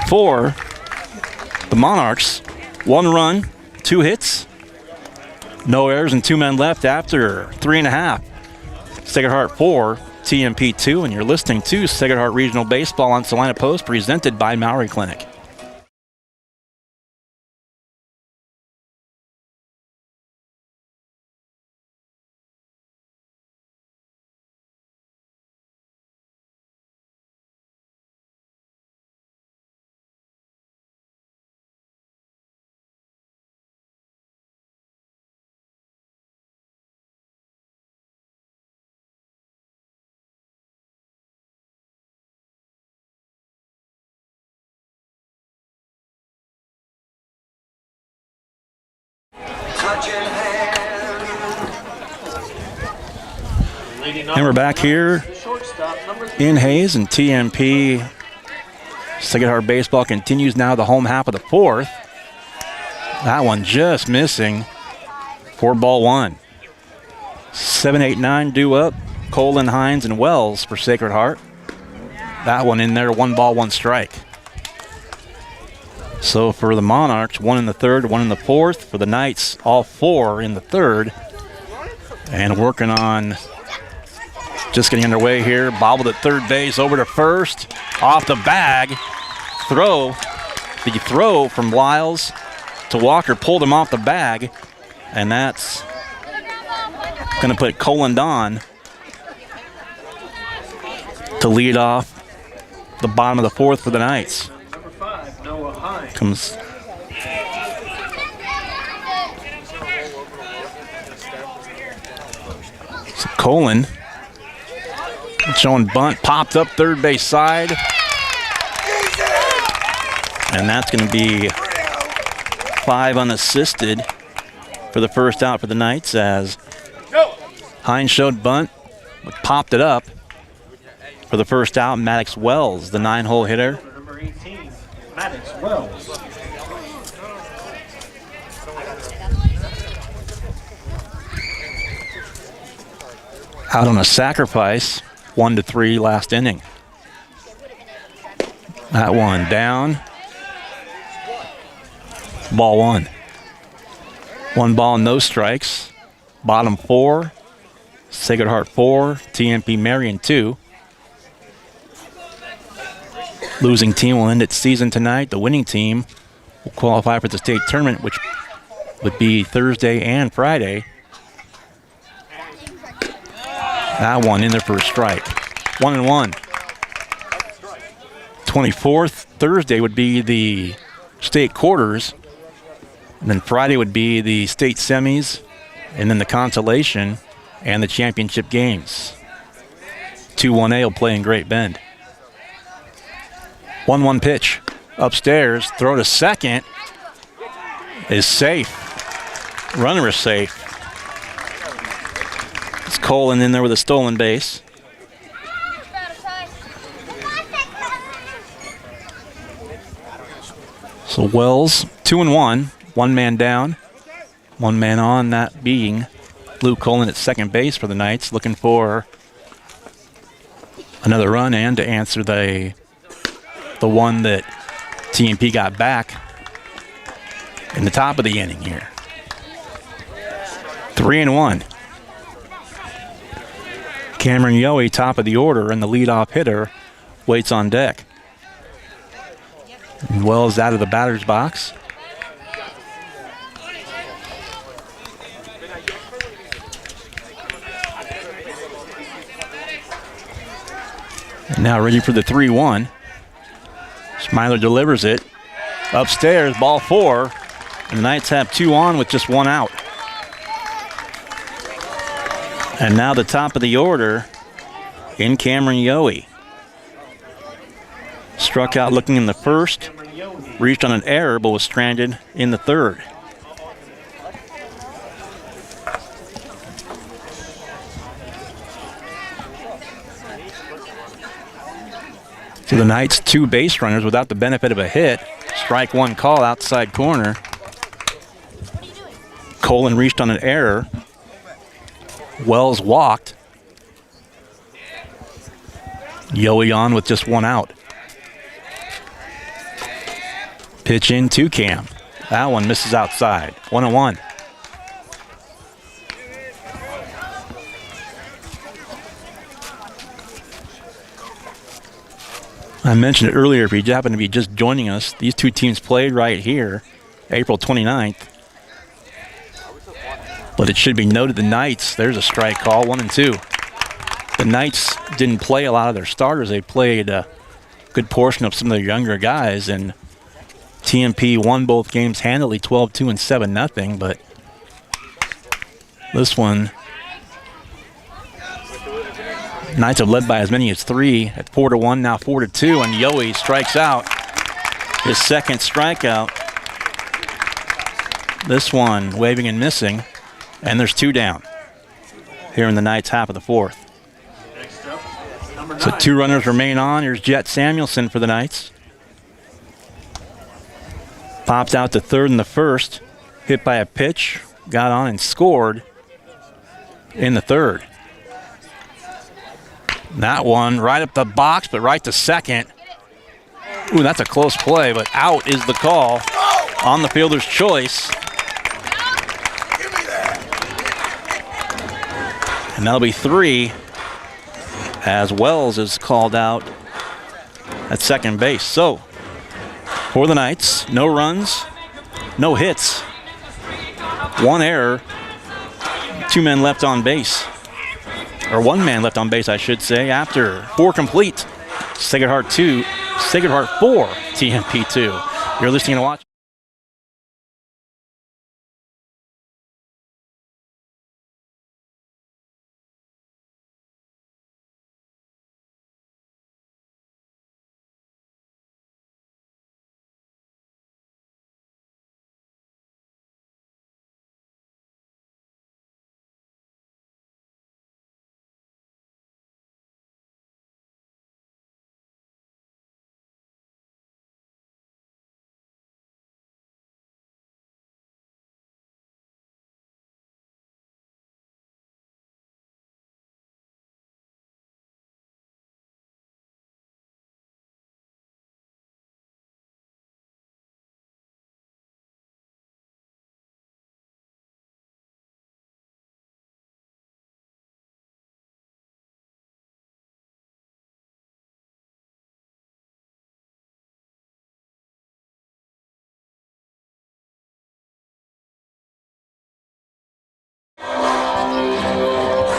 for the Monarchs. 1 run, 2 hits. No errors and 2 men left after 3.5. Sacred Heart 4, TMP 2, and you're listening to Sacred Heart Regional Baseball on Salina Post, presented by Maury Clinic. And we're back here in Hayes, and TMP Sacred Heart Baseball continues now the home half of the fourth. That one just missing for ball one. 7, 8, 9 due up. Colin, Hines, and Wells for Sacred Heart. That one in there, 1 ball, 1 strike. So for the Monarchs, 1 in the third, 1 in the fourth. For the Knights, all 4 in the third. And working on just getting underway here. Bobbled at third base, over to first. Off the bag. Throw. The throw from Lyles to Walker pulled him off the bag. And that's going to put Colin Don to lead off the bottom of the fourth for the Knights. Number 5, Noah Hines. Comes so Colin showing bunt, popped up third base side. And that's going to be 5 unassisted for the first out for the Knights as Hines showed bunt, but popped it up for the first out. Maddox Wells, the 9-hole hitter. Number 18, Maddox Wells. Out on a sacrifice, 1-3 last inning. That one down. Ball 1. 1 ball, no strikes. Bottom 4. Sacred Heart 4. TMP Marion 2. Losing team will end its season tonight. The winning team will qualify for the state tournament, which would be Thursday and Friday. That one in there for a strike. 1-1. 24th, Thursday would be the state quarters. And then Friday would be the state semis, and then the consolation and the championship games. 2-1A will play in Great Bend. 1-1 pitch. Upstairs, throw to second. Is safe. Runner is safe. It's Colin in there with a stolen base. So Wells, 2-1. 1 man down, 1 man on, that being Luke Colin at second base for the Knights, looking for another run and to answer the one that TMP got back in the top of the inning here. 3-1. Cameron Yohe, top of the order, and the leadoff hitter waits on deck. Wells out of the batter's box. And now ready for the 3-1. Smiler delivers it. Upstairs, ball 4. And the Knights have 2 on with just 1 out. And now the top of the order in Cameron Yohe. Struck out looking in the first. Reached on an error but was stranded in the third. So the Knights 2 base runners without the benefit of a hit. Strike 1 call outside corner. Colin reached on an error. Wells walked. Yohe on with just 1 out. Pitch in to Cam. That one misses outside. 1-1. I mentioned it earlier, if you happen to be just joining us, these 2 teams played right here, April 29th. But it should be noted the Knights, there's a strike call, 1-2. The Knights didn't play a lot of their starters. They played a good portion of some of their younger guys, and TMP won both games handily, 12-2 and 7-0, but this one, Knights have led by as many as 3 at 4-1, now 4-2, and Yohe strikes out. His second strikeout. This one waving and missing, and there's 2 down here in the Knights' half of the 4th. Next up, number 9. So 2 runners remain on. Here's Jet Samuelson for the Knights. Popped out to third in the first, hit by a pitch, got on and scored in the third. That one right up the box, but right to second. Ooh, that's a close play, but out is the call on the fielder's choice. And that'll be 3 as Wells is called out at second base. So for the Knights, no runs, no hits, 1 error, 2 men left on base. Or 1 man left on base, I should say, after 4 complete. Sacred Heart 2, Sacred Heart 4, TMP 2. You're listening to watch.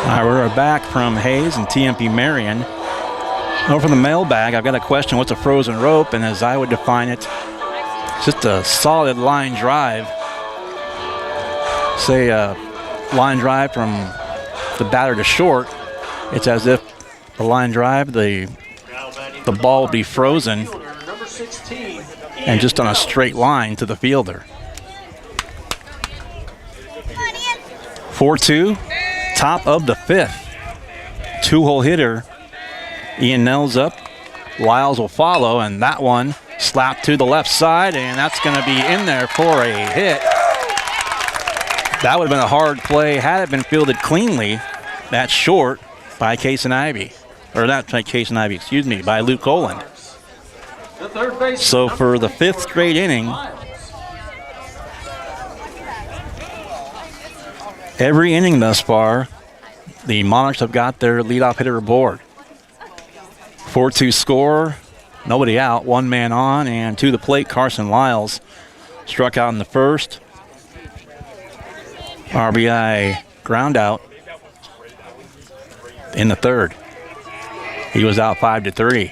All right, we're back from Hayes and TMP Marion. Over from the mailbag, I've got a question. What's a frozen rope? And as I would define it, it's just a solid line drive. Say a line drive from the batter to short. It's as if the line drive, the ball would be frozen and just on a straight line to the fielder. 4-2. Top of the 5th. 2-hole hitter. Ian Nels up. Lyles will follow, and that one slapped to the left side, and that's going to be in there for a hit. That would have been a hard play had it been fielded cleanly. That's short by Case and Ivy. Or not by Case and Ivy, excuse me, by Luke Colin. So for the 5th straight inning, every inning thus far, the Monarchs have got their leadoff hitter aboard. 4-2 score, nobody out, 1 man on, and to the plate, Carson Lyles struck out in the first. RBI ground out in the third. He was out 5-3.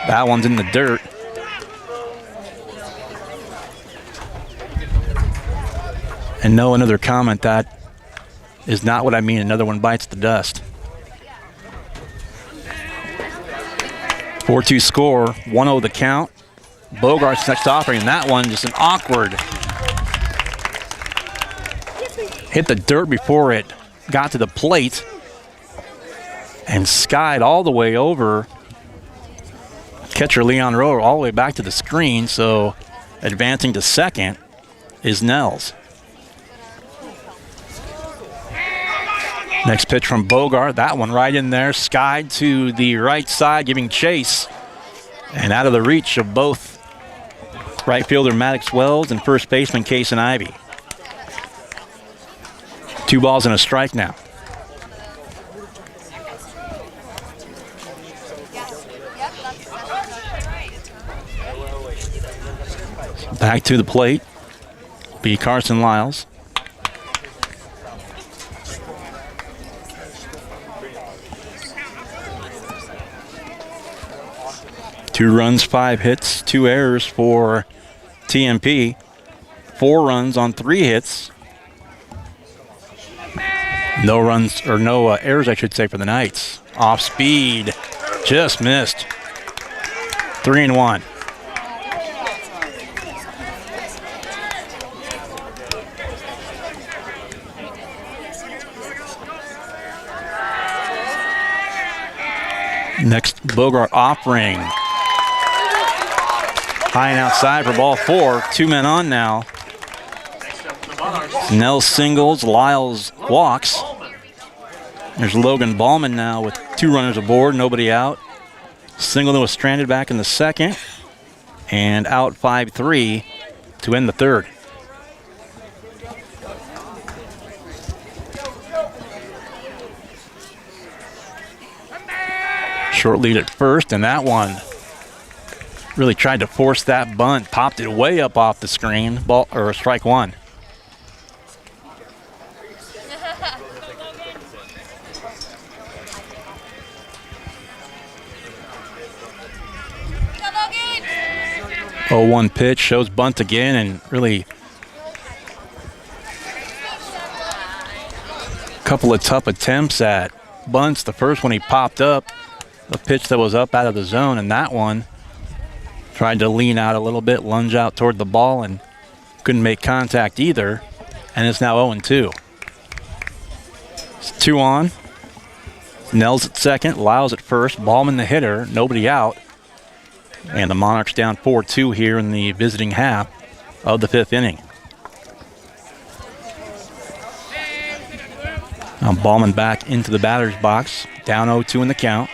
That one's in the dirt. And no, another comment, that is not what I mean. Another one bites the dust. 4-2 score, 1-0 the count. Bogart's next offering, and that one just an awkward. Hit the dirt before it got to the plate and skied all the way over. Catcher Leon Rowe all the way back to the screen, so advancing to second is Nels. Next pitch from Bogart, that one right in there, skied to the right side, giving chase. And out of the reach of both right fielder Maddox Wells and first baseman Case and Ivy. 2 balls and a strike now. Back to the plate, be Carson Lyles. Two runs, 5 hits, 2 errors for TMP. 4 runs on 3 hits. No runs, or no errors, I should say, for the Knights. Off speed, just missed. 3-1. Next, Bogart offering. High and outside for ball 4. 2 men on now. Nels singles, Lyles walks. There's Logan Ballman now with 2 runners aboard, nobody out. Singleton was stranded back in the second. And out 5-3 to end the third. Short lead at first, and that one really tried to force that bunt, popped it way up off the screen. Ball or strike 1. Oh, 1 pitch, shows bunt again, and really a couple of tough attempts at bunts. The first one he popped up, a pitch that was up out of the zone, and that one tried to lean out a little bit, lunge out toward the ball, and couldn't make contact either, and it's now 0-2. It's 2 on. Nels at second, Lyles at first, Ballman the hitter, nobody out. And the Monarchs down 4-2 here in the visiting half of the 5th inning. Now Ballman back into the batter's box, down 0-2 in the count.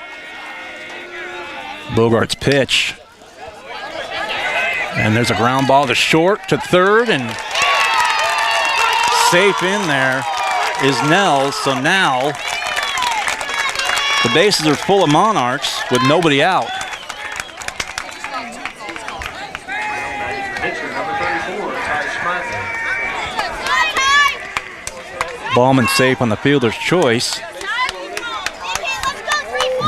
Bogart's pitch. And there's a ground ball to short, to third, and safe in there is Nels. So now the bases are full of Monarchs with nobody out. Ballman safe on the fielder's choice.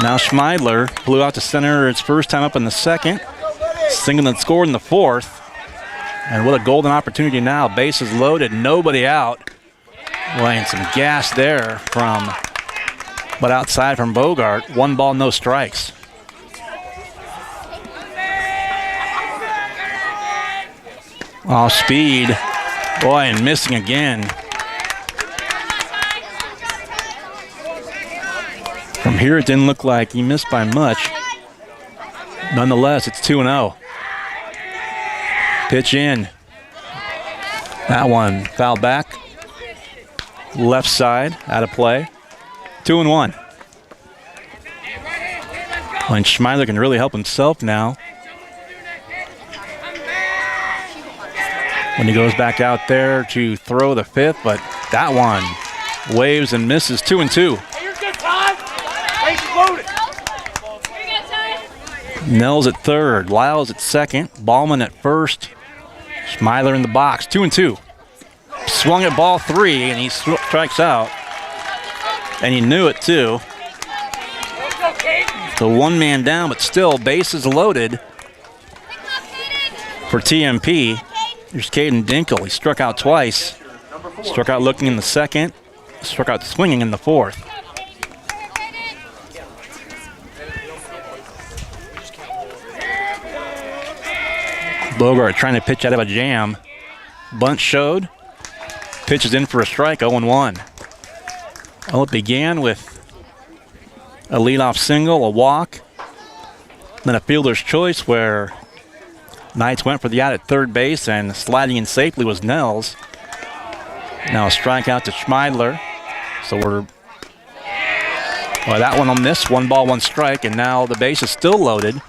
Now Schmeidler flew out to center its first time up in the second. Singleton scored in the 4th. And what a golden opportunity now. Bases loaded, nobody out. Laying some gas there but outside from Bogart. 1 ball, no strikes. Off speed. Boy, and missing again. From here, it didn't look like he missed by much. Nonetheless, it's 2-0. Pitch in. That one fouled back. Left side, out of play. 2-1. And Schmeidler can really help himself now. When he goes back out there to throw the 5th, but that one waves and misses. 2-2. Nels at third, Lyles at second, Ballman at first, Schmeidler in the box. 2-2. Swung at ball 3, and he strikes out. And he knew it, too. So 1 man down, but still bases loaded for TMP. Here's Caden Dinkle. He struck out twice. Struck out looking in the second. Struck out swinging in the 4th. Bogart trying to pitch out of a jam. Bunt showed. Pitches in for a strike, 0-1. Well, it began with a leadoff single, a walk, then a fielder's choice where Knights went for the out at third base, and sliding in safely was Nels. Now a strikeout to Schmeidler. So that one will miss. 1 ball, 1 strike, and now the base is still loaded.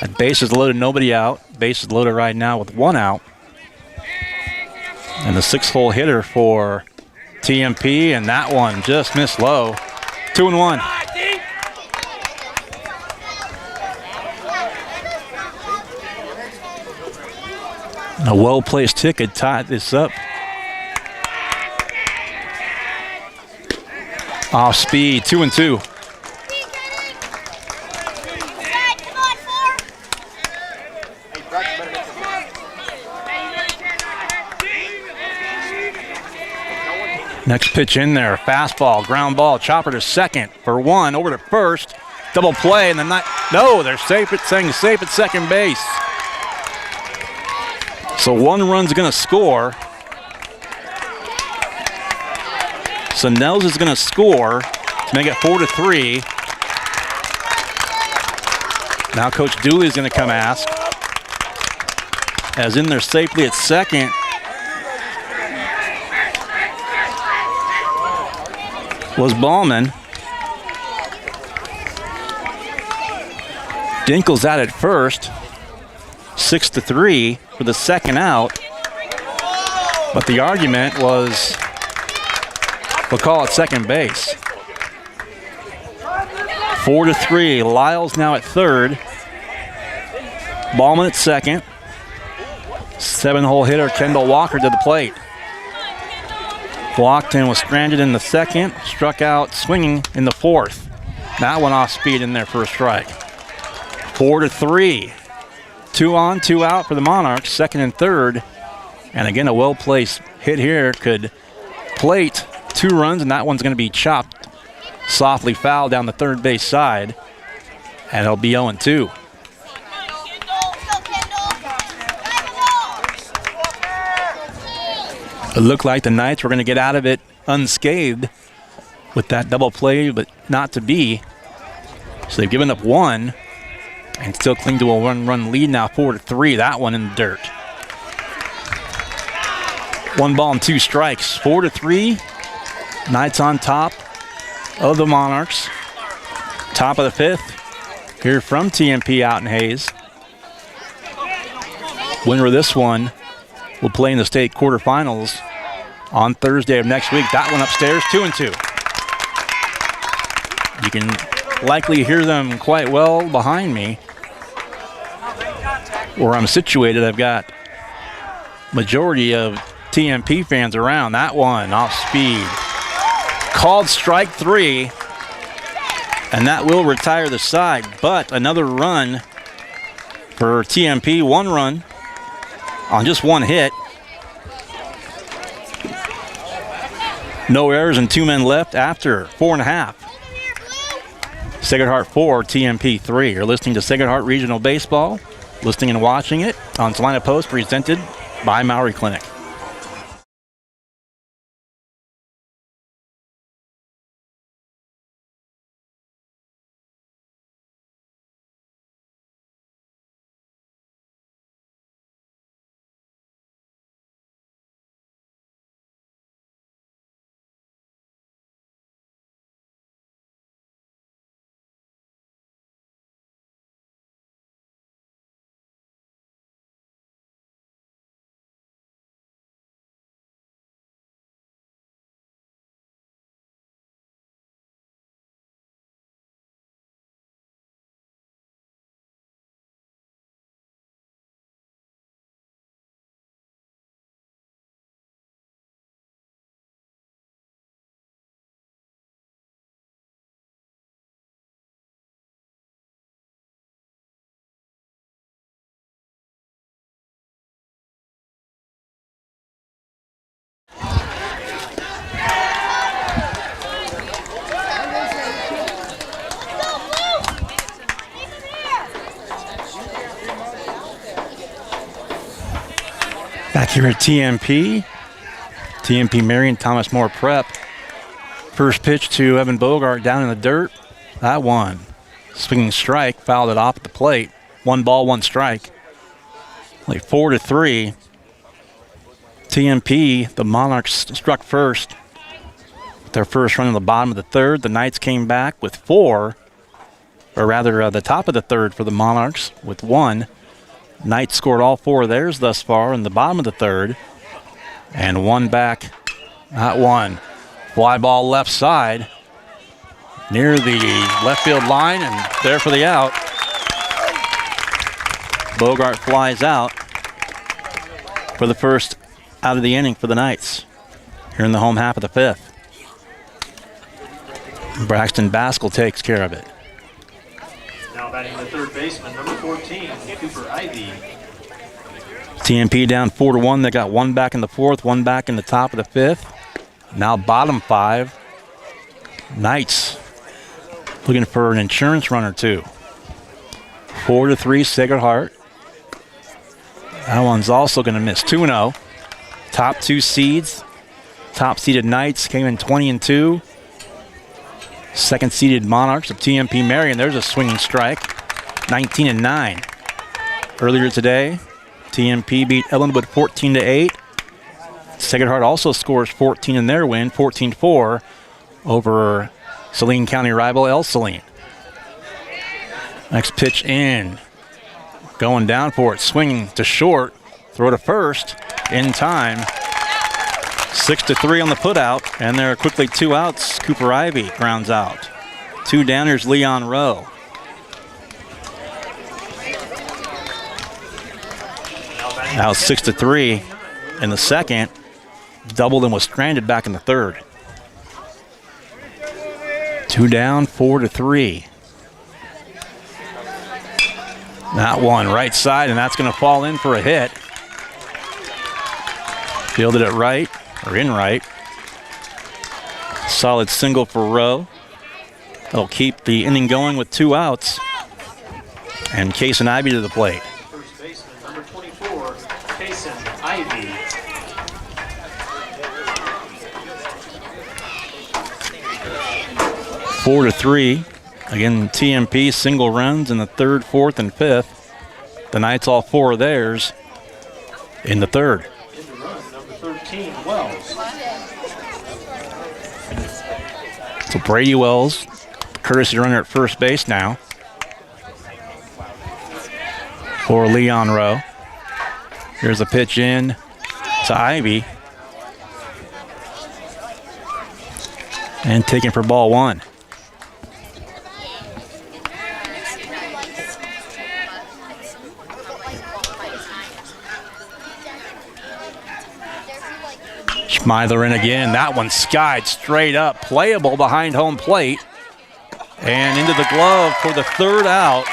And base is loaded, nobody out. Base is loaded right now with 1 out. And the 6-hole hitter for TMP, and that one just missed low. 2-1. A well-placed hit could tie this up. Off speed, 2-2. Next pitch in there, fastball, ground ball, chopper to second for 1, over to first, double play, and no, they're saying safe at second base. So 1 run's gonna score. So Nels is gonna score to make it 4-3. Now Coach Dooley's going to come ask. As in there safely at second. Was Ballman. Dinkel's out at first. 6-3 for the second out. But the argument was, we'll call it second base. 4-3. Lyles now at third. Ballman at second. 7-hole hitter Kendall Walker to the plate. Blockton was stranded in the second, struck out swinging in the fourth. That one off speed in there for a strike. 4-3. 2 on, 2 out for the Monarchs, second and third. And again, a well-placed hit here could plate 2 runs, and that one's going to be chopped softly foul down the third base side. And it'll be 0-2. It looked like the Knights were going to get out of it unscathed with that double play, but not to be. So they've given up 1 and still cling to a 1-run lead now, 4-3. That one in the dirt. 1 ball and 2 strikes. 4-3. Knights on top of the Monarchs. Top of the 5th. Here from TMP out in Hayes. Winner of this one will play in the state quarterfinals on Thursday of next week. That one upstairs, 2-2. You can likely hear them quite well behind me. Where I'm situated, I've got majority of TMP fans around. That one off speed. Called strike 3. And that will retire the side. But another run for TMP. 1 run on just 1 hit. No errors and 2 men left after 4.5. Sacred Heart 4, TMP 3. You're listening to Sacred Heart Regional Baseball. Listening and watching it on Salina Post, presented by Maury Clinic. Back here at TMP Marion Thomas More Prep. First pitch to Evan Bogart down in the dirt. That one. Swinging strike, fouled it off at the plate. 1 ball, 1 strike. Like 4-3. TMP, the Monarchs struck first. Their first run in the bottom of the third. The Knights came back with 4. Or rather, the top of the third for the Monarchs with 1. Knights scored all 4 of theirs thus far in the bottom of the third. And 1 back, not 1. Fly ball left side. Near the left field line and there for the out. Bogart flies out for the first out of the inning for the Knights. Here in the home half of the 5th. Braxton Baskell takes care of it. Now batting the third baseman, number 14, Cooper Ivy. TMP down 4-1. They got 1 back in the 4th, 1 back in the top of the 5th. Now bottom 5. Knights looking for an insurance run or 2. 4-3 Sacred Heart. That one's also going to miss. 2-0. Top 2 seeds. Top seeded Knights came in 20-2. Second seeded Monarchs of TMP Marion. There's a swinging strike. 19-9. Earlier today, TMP beat Ellenwood 14-8. Sacred Heart also scores 14 in their win, 14-4 over Saline County rival El Saline. Next pitch in. Going down for it, swinging to short, throw to first, in time. 6-3 on the putout, and there are quickly 2 outs. Cooper Ivy grounds out. 2 downers, Leon Rowe. Now 6-3 in the second. Doubled and was stranded back in the third. 2 down, 4-3. That one right side, and that's going to fall in for a hit. Fielded it right, or in right. Solid single for Rowe. That'll keep the inning going with 2 outs. And Kaysen Ivy to the plate. First baseman, number 24, Kaysen Ivy. Four to 3. Again, TMP single runs in the third, fourth, and fifth. The Knights all 4 of theirs in the third. In the run, number 13, Wells. So Brady Wells, courtesy runner at first base now for Leon Rowe. Here's a pitch in to Ivy. And taken for ball 1. Schmeidler in again. That one skied straight up, playable behind home plate. And into the glove for the 3rd out.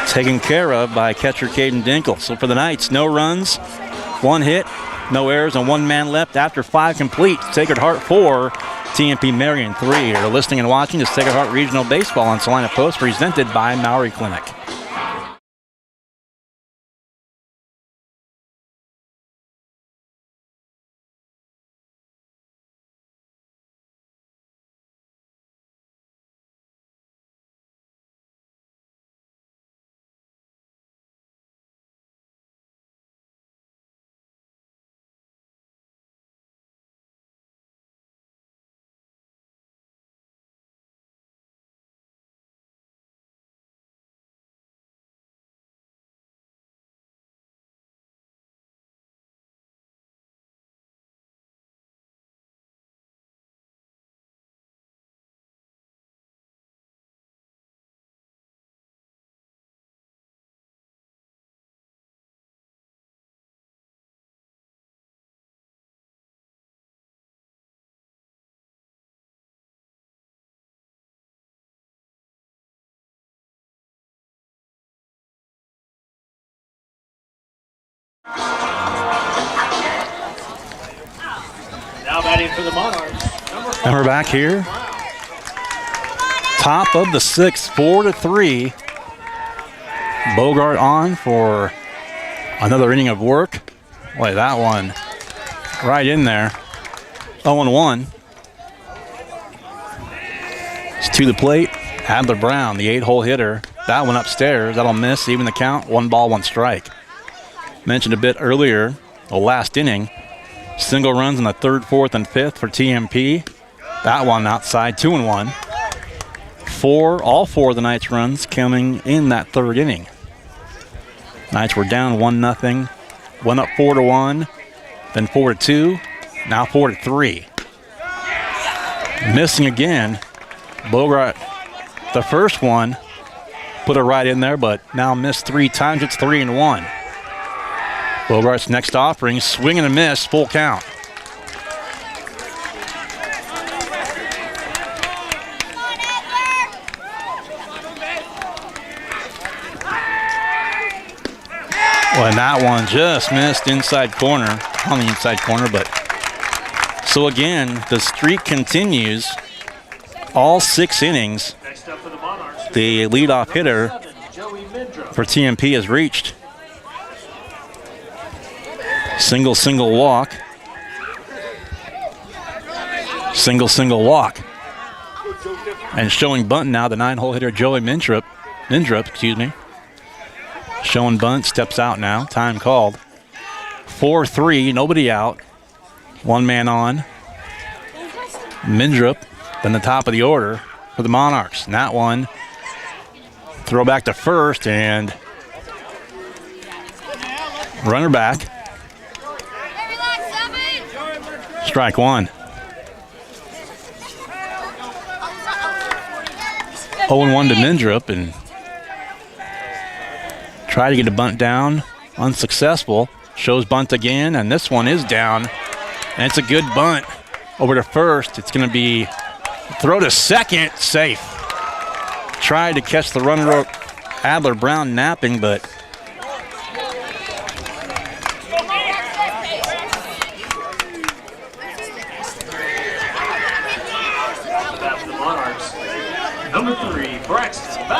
Taken care of by catcher Caden Dinkle. So for the Knights, no runs, 1 hit, no errors, and 1 man left after 5 complete. Sacred Heart 4, TMP Marion 3. You're listening and watching to Sacred Heart Regional Baseball on Salina Post, presented by Maury Clinic. Now batting for the Monarchs, And we're back here. Top of the 6th, 4-3. Bogart on for another inning of work. Boy, that one right in there. 0-1. It's to the plate. Adler Brown, the 8-hole hitter. That one upstairs. That'll miss, even the count. 1 ball, 1 strike. Mentioned a bit earlier, the last inning. Single runs in the 3rd, 4th, and 5th for TMP. That one outside, 2-1. All 4 of the Knights' runs coming in that 3rd inning. Knights were down 1-0. Went up 4-1, then 4-2, now 4-3. Missing again. Bogart, the first one, put it right in there, but now missed 3 times. It's 3-1. Bogart's next offering, swing and a miss, full count. Well, and that one just missed inside corner, on the inside corner, but so again, the streak continues. All 6 innings, Next up for the Monarchs, the leadoff hitter for TMP has reached. Single walk. Single walk. And showing bunt now, the 9-hole hitter Joey Mindrup, showing bunt, steps out now, time called. 4-3, nobody out. One man on. Mindrup, then the top of the order for the Monarchs. And that one, throw back to first and runner back. Strike one. 0-1 to Mindrup, and try to get a bunt down, unsuccessful. Shows bunt again, and this one is down. And it's a good bunt over to first. It's going to be throw to second, safe. Tried to catch the runner, Adler Brown napping, but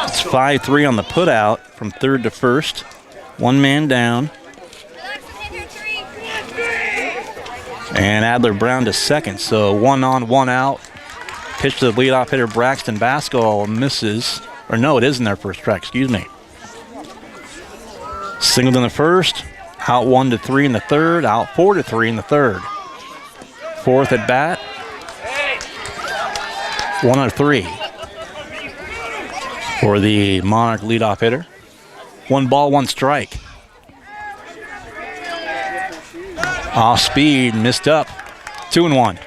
it's 5-3 on the putout from third to first. One man down. And Adler Brown to second, so 1 on, 1 out. Pitch to the leadoff hitter Braxton Bascal misses. Or no, it isn't their first strike, excuse me. Singled in the first, out 1-3 in the third, out 4-3 in the third. Fourth at bat, 1-3 for the Monarch leadoff hitter. 1 ball, 1 strike. Off speed, missed up. 2-1.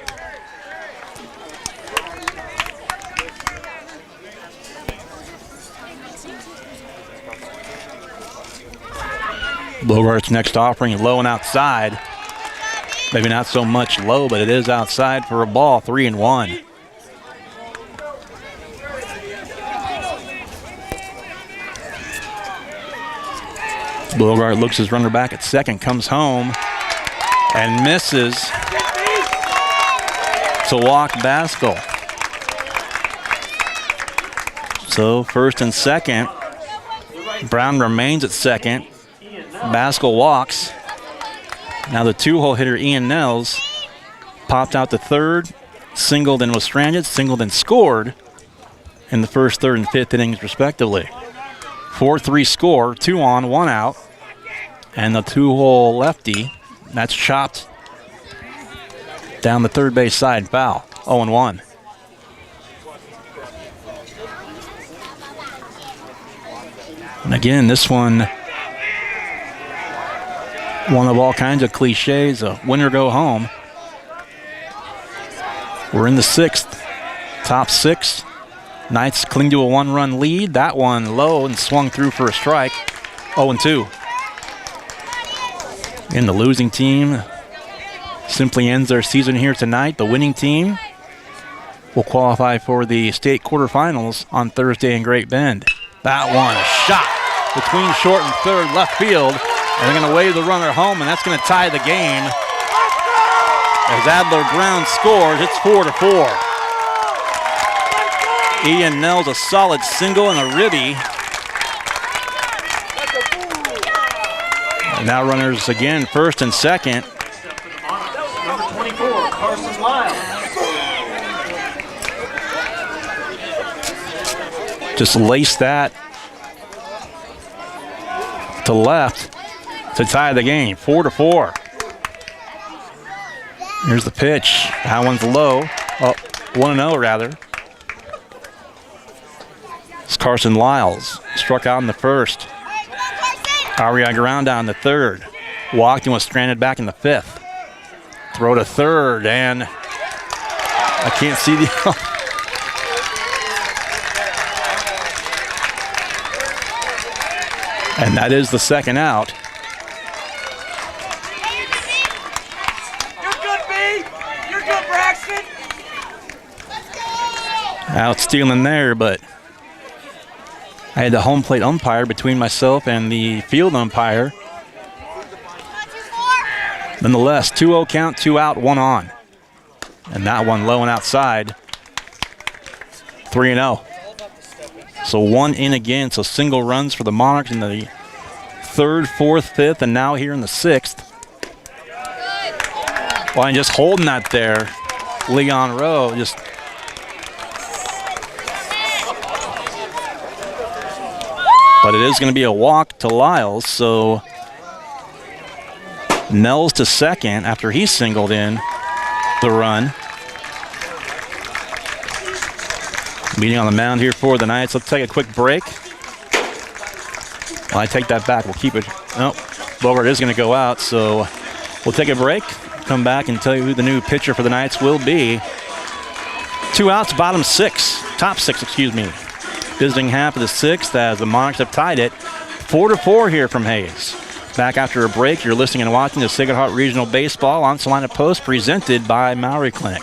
Bogart's next offering, low and outside. Maybe not so much low, but it is outside for a ball. 3-1. Bogart looks his runner back at second, comes home and misses to walk Bascal. So first and second, Brown remains at second. Bascal walks. Now the 2-hole hitter Ian Nels popped out to third, singled and was stranded, singled and scored in the first, third, and fifth innings respectively. 4-3 score, 2 on, 1 out. And the 2-hole lefty, that's chopped down the third base side, foul. 0-1. And again, this one of all kinds of cliches, a winner go home. We're in the 6th, top 6. Knights cling to a 1-run lead. That one low and swung through for a strike. 0-2. And the losing team simply ends their season here tonight. The winning team will qualify for the state quarterfinals on Thursday in Great Bend. That one, a shot between short and third, left field. And they're going to wave the runner home, and that's going to tie the game. As Adler Brown scores, it's 4-4. Ian Nels a solid single and a ribby. And now runners again, first and second. Number 24, Carson Lyle. Just lace that to left to tie the game, 4-4. Here's the pitch. That one's low. 1-0 rather. It's Carson Lyles. Struck out in the first. Ariaga in the third. Walked and was stranded back in the fifth. Throw to third, and I can't see the... And that is the second out. You're good, B. You're good, Braxton. Out stealing there, but I had the home plate umpire between myself and the field umpire. Nonetheless, 2-0 count, 2 out, 1 on. And that one low and outside. 3-0. So 1 in again, so single runs for the Monarchs in the third, fourth, fifth, and now here in the 6th. Well, and just holding that there, Leon Rowe just but it is going to be a walk to Lyles, so Nels to second after he singled in the run. Meeting on the mound here for the Knights. Let's take a quick break. Well, I take that back. We'll keep it. Nope. Bogart is going to go out, so we'll take a break, come back and tell you who the new pitcher for the Knights will be. 2 outs, top six, excuse me. Visiting half of the 6th as the Monarchs have tied it 4-4 here from Hayes. Back after a break, you're listening and watching the Sacred Heart Regional Baseball on Salina Post, presented by Maury Clinic.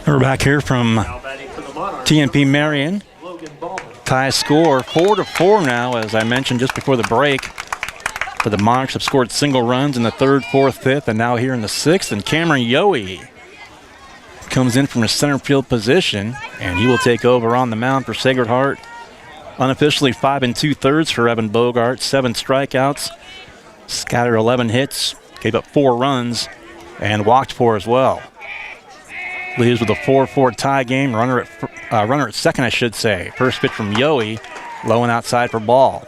We're back here from TNP Marion. Tie score 4-4 now, as I mentioned just before the break. But the Monarchs have scored single runs in the 3rd, 4th, 5th, and now here in the 6th. And Cameron Yohe comes in from a center field position, and he will take over on the mound for Sacred Heart. Unofficially 5 2/3 for Evan Bogart, 7 strikeouts, scattered 11 hits, gave up 4 runs, and walked 4 as well. Leaves with a 4-4 tie game. Runner at second, I should say. First pitch from Yohe, low and outside for ball.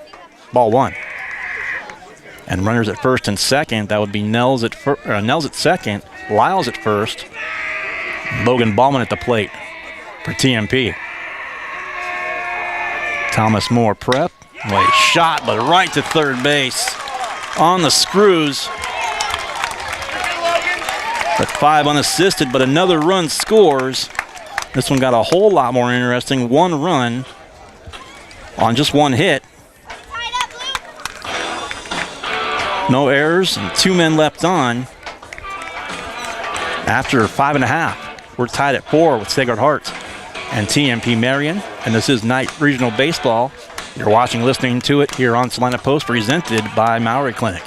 Ball 1. And runners at first and second. That would be Nels at second, Lyles at first, Logan Ballman at the plate for TMP. Thomas Moore prep. Well, a shot, but right to third base on the screws. But 5 unassisted, but another run scores. This one got a whole lot more interesting. 1 run on just 1 hit. No errors and 2 men left on. After 5.5, we're tied at 4 with Sacred Heart and TMP Marion. And this is Night Regional Baseball. You're watching, listening to it here on Salina Post, presented by Maury Clinic.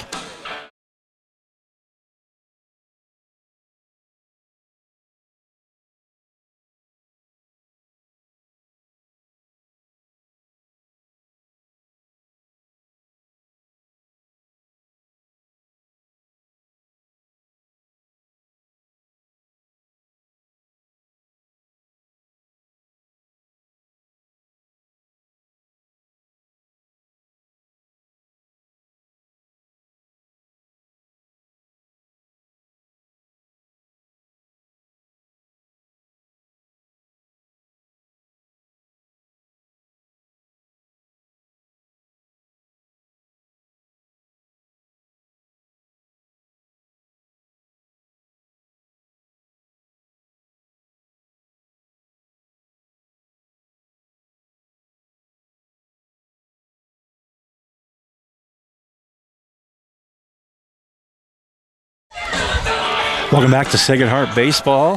Welcome back to Sacred Heart Baseball.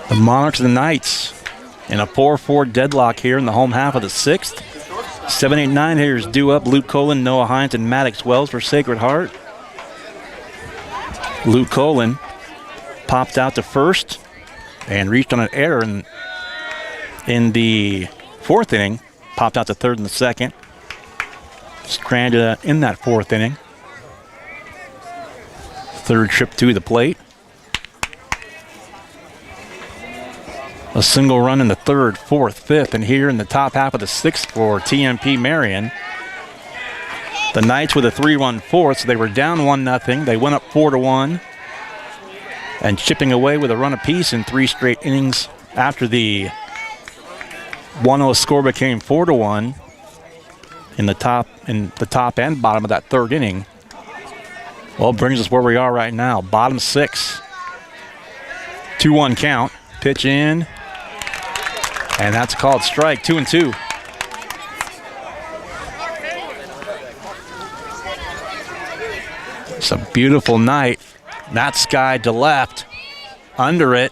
The Monarchs and the Knights in a 4-4 deadlock here in the home half of the 6th. 7, 8, 9 hitters due up. Luke Colin, Noah Hines, and Maddox Wells for Sacred Heart. Luke Colin popped out to first and reached on an error in the fourth inning. Popped out to third in the second. Stranded in that fourth inning. Third trip to the plate. A single run in the third, fourth, fifth, and here in the top half of the sixth for TMP Marion. The Knights with a 3-run fourth, so they were down 1-0. They went up 4-1. And chipping away with a run apiece in 3 straight innings after the 1-0 score became 4-1 in the top and bottom of that third inning. Well, it brings us where we are right now. Bottom 6. 2-1 count. Pitch in. And that's called strike. 2-2. It's a beautiful night. That sky to left. Under it.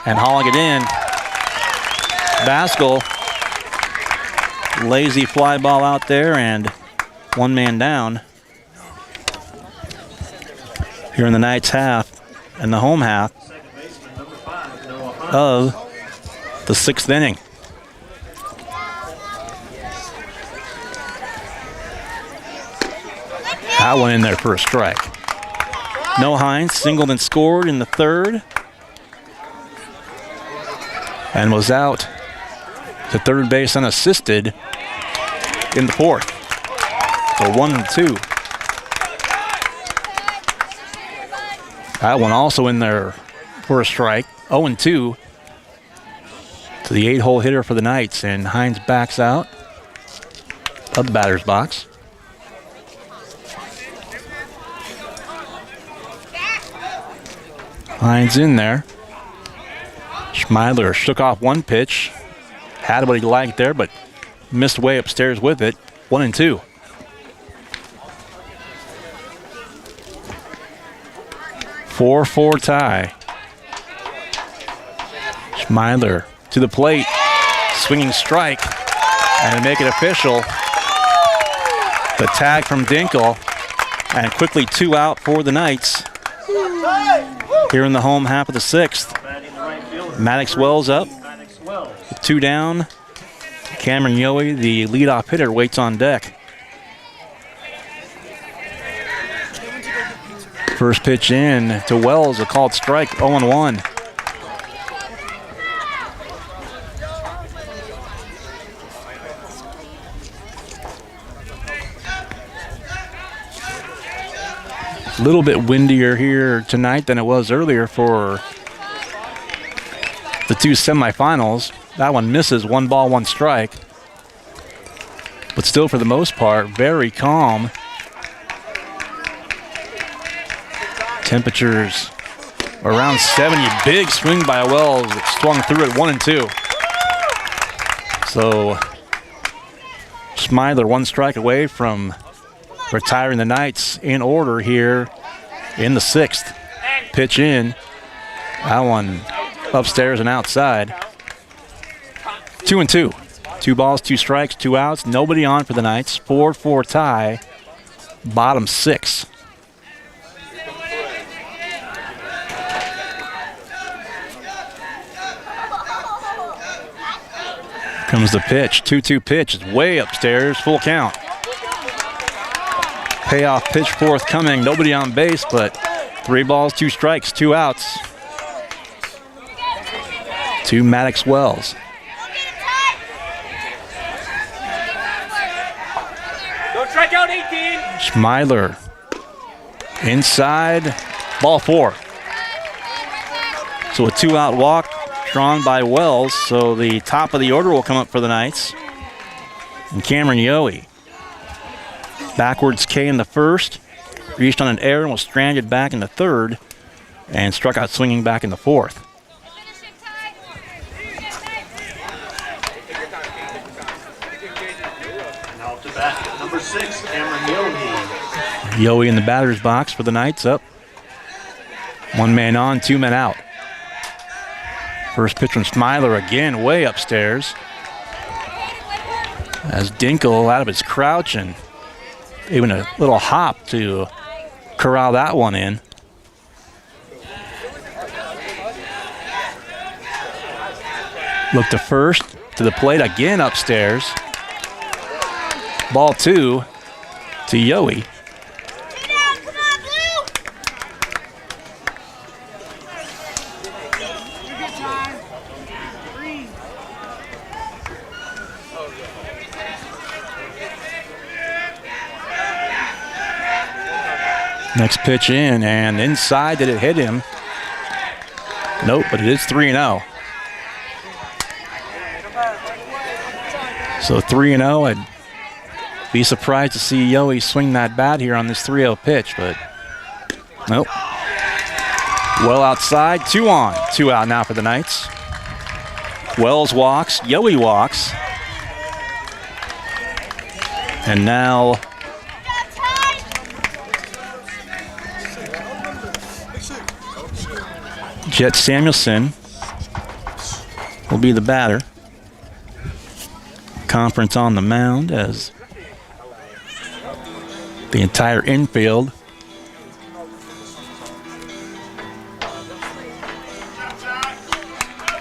And hauling it in. Baskell. Lazy fly ball out there and one man down. Here in the Knights half and the home half of the 6th inning. That one in there for a strike. No Hines, singled and scored in the third. And was out to third base unassisted in the fourth. So 1-2. That one also in there for a strike. 0-2 to the 8-hole hitter for the Knights. And Hines backs out of the batter's box. Hines in there. Schmeiler shook off one pitch. Had what he liked there, but missed way upstairs with it. 1-2. Four tie. Schmeiler to the plate. Swinging strike. And make it official. The tag from Dinkle. And quickly 2 out for the Knights. Here in the home half of the 6th. Maddox Wells up. 2 down. Cameron Yohe, the leadoff hitter, waits on deck. First pitch in to Wells, a called strike, 0-1. A little bit windier here tonight than it was earlier for the 2 semifinals. That one misses, 1 ball, 1 strike. But still, for the most part, very calm. Temperatures around 70. Big swing by Wells. It swung through at 1-2. So Schmeiler 1 strike away from retiring the Knights in order here in the 6th. Pitch in. That one upstairs and outside. 2-2. 2 balls, 2 strikes, 2 outs. Nobody on for the Knights. 4-4 tie. Bottom 6. Comes the pitch. 2-2 pitch. It's way upstairs. Full count. Payoff pitch forthcoming. Nobody on base, but 3 balls, 2 strikes, 2 outs. To Maddox Wells. Don't strike out 18. Schmeiler inside. Ball 4. So a 2-out walk drawn by Wells. So the top of the order will come up for the Knights. And Cameron Yohe. Backwards K in the first. Reached on an error and was stranded back in the third. And struck out swinging back in the fourth. Now to bat, number 6, Cameron Yohe. Yohe in the batter's box for the Knights up. 1 man on, 2 men out. First pitch from Schmeiler again, way upstairs. As Dinkle out of his crouch and even a little hop to corral that one in. Look to first, to the plate again upstairs. Ball 2 to Yowie. Next pitch in, and inside, did it hit him? Nope, but it is 3-0. So 3-0, I'd be surprised to see Yowie swing that bat here on this 3-0 pitch, but nope. Well outside, 2 on. 2 out now for the Knights. Wells walks, Yowie walks. And now Jet Samuelson will be the batter. Conference on the mound as the entire infield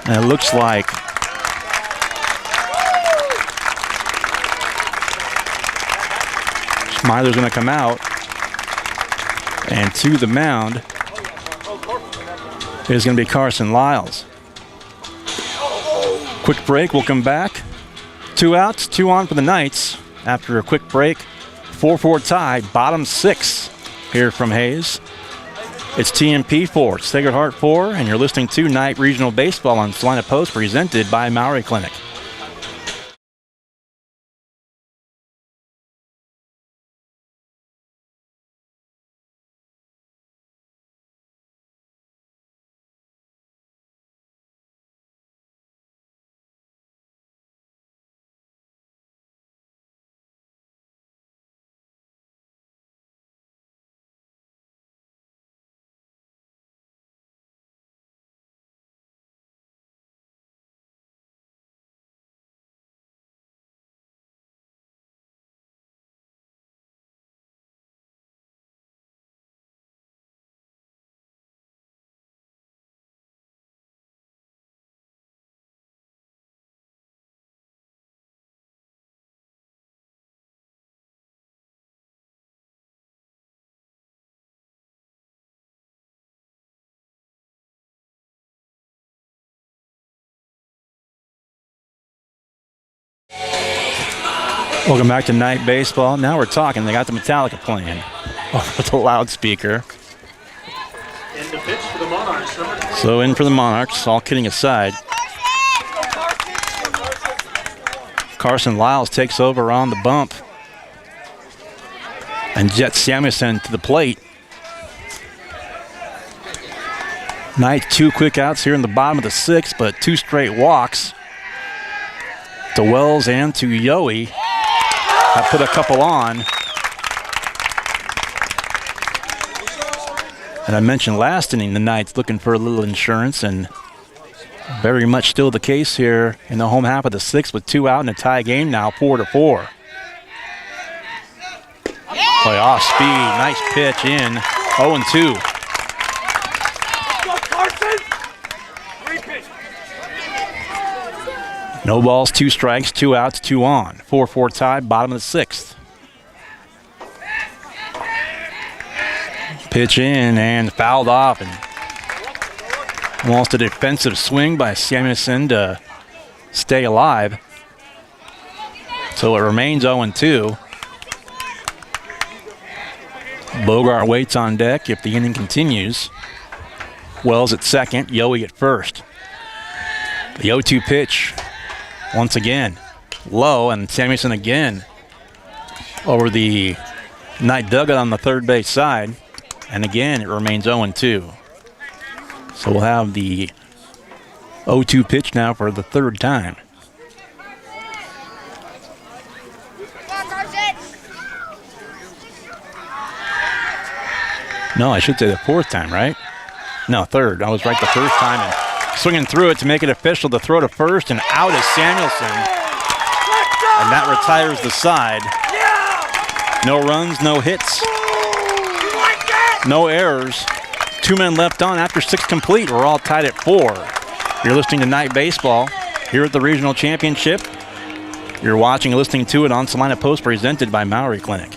and it looks like Schmeiler's going to come out, and to the mound is going to be Carson Lyles. Quick break, we'll come back. 2 outs, 2 on for the Knights. After a quick break, 4-4 tie, bottom 6 here from Hayes. It's TMP 4, Sacred Heart 4, and you're listening to Night Regional Baseball on Salina Post, presented by Maori Clinic. Welcome back to Night Baseball. Now we're talking. They got the Metallica playing over the loudspeaker. In the pitch for the Monarchs. So in for the Monarchs, all kidding aside. Carson Lyles takes over on the bump. And Jet Samuelson to the plate. Knights 2 quick outs here in the bottom of the 6th, but 2 straight walks to Wells and to Yowie. I put a couple on. And I mentioned last inning, the Knights looking for a little insurance, and very much still the case here in the home half of the 6th with 2 out in a tie game now, 4-4. Play off speed, nice pitch in, 0-2. No balls, 2 strikes, 2 outs, 2 on. 4-4 tie, bottom of the 6th. Pitch in and fouled off, and almost a defensive swing by Samuelson to stay alive. So it remains 0-2. Bogart waits on deck if the inning continues. Wells at second, Yowie at first. The 0-2 pitch. Once again, low, and Samuelson again over the Knight dugout on the third base side. And again, it remains 0-2. So we'll have the 0-2 pitch now for the 3rd time. No, I should say the 4th time, right? No, 3rd. I was right the 1st time. And swinging through it to make it official, to throw to first, and out is Samuelson. And that retires the side. No runs, no hits, no errors. 2 men left on after 6 complete. We're all tied at 4. You're listening to Night Baseball here at the Regional Championship. You're watching and listening to it on Salina Post, presented by Maori Clinic.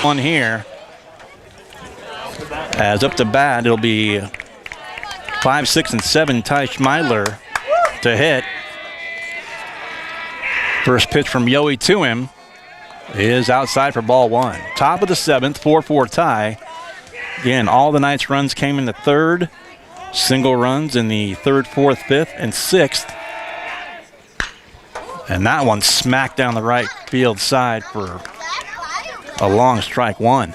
One here. As up to bat, it'll be 5, 6, and 7 Ty Schmeidler to hit. First pitch from Yowie to him is outside for ball 1. Top of the 7th, 4-4 tie. Again, all the Knights runs came in the 3rd. Single runs in the 3rd, 4th, 5th, and 6th. And that one smacked down the right field side for a long strike 1.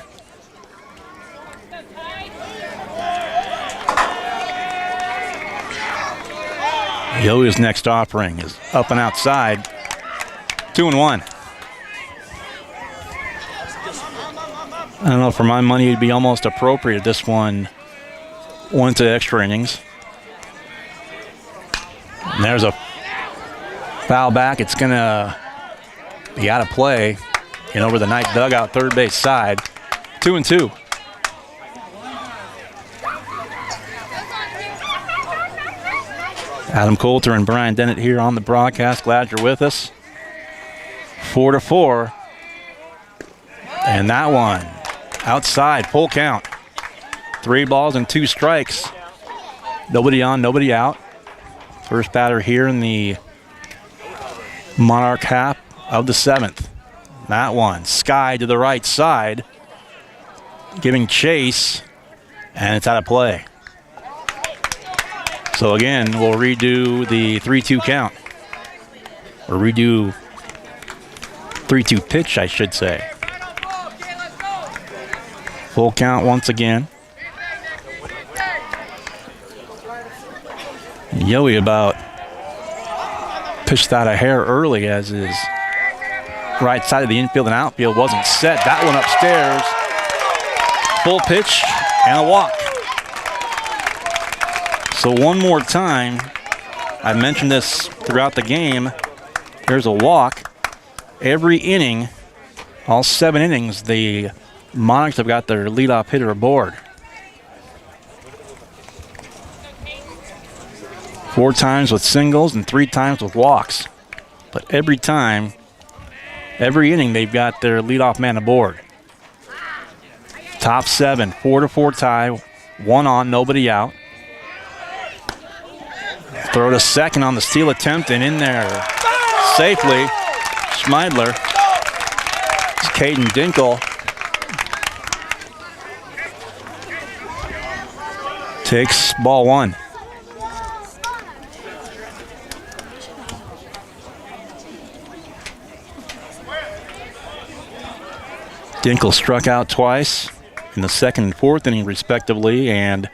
Yowie's next offering is up and outside. 2-1. I don't know, for my money, it'd be almost appropriate. This one went to extra innings. And there's a foul back. It's going to be out of play. And over the Knight dugout, third base side. 2-2. Adam Coulter and Brian Dennett here on the broadcast. Glad you're with us. 4-4. And that one outside, full count. 3 balls and 2 strikes. Nobody on, nobody out. First batter here in the Monarch half of the 7th. That one, sky to the right side, giving chase, and it's out of play. So again, we'll redo the 3-2 count. Or redo 3-2 pitch, I should say. Full count once again. Yowie about pitched out a hair early as his right side of the infield and outfield wasn't set. That one upstairs. Full pitch and a walk. So one more time, I mentioned this throughout the game, there's a walk. Every inning, all 7 innings, the Monarchs have got their leadoff hitter aboard. 4 times with singles and 3 times with walks. But every time, every inning, they've got their leadoff man aboard. Top 7, 4-4 tie, 1 on, nobody out. Throw to second on the steal attempt, and in there safely, Schmeidler. It's Caden Dinkle. Takes ball 1. Dinkle struck out twice in the 2nd and 4th inning respectively, and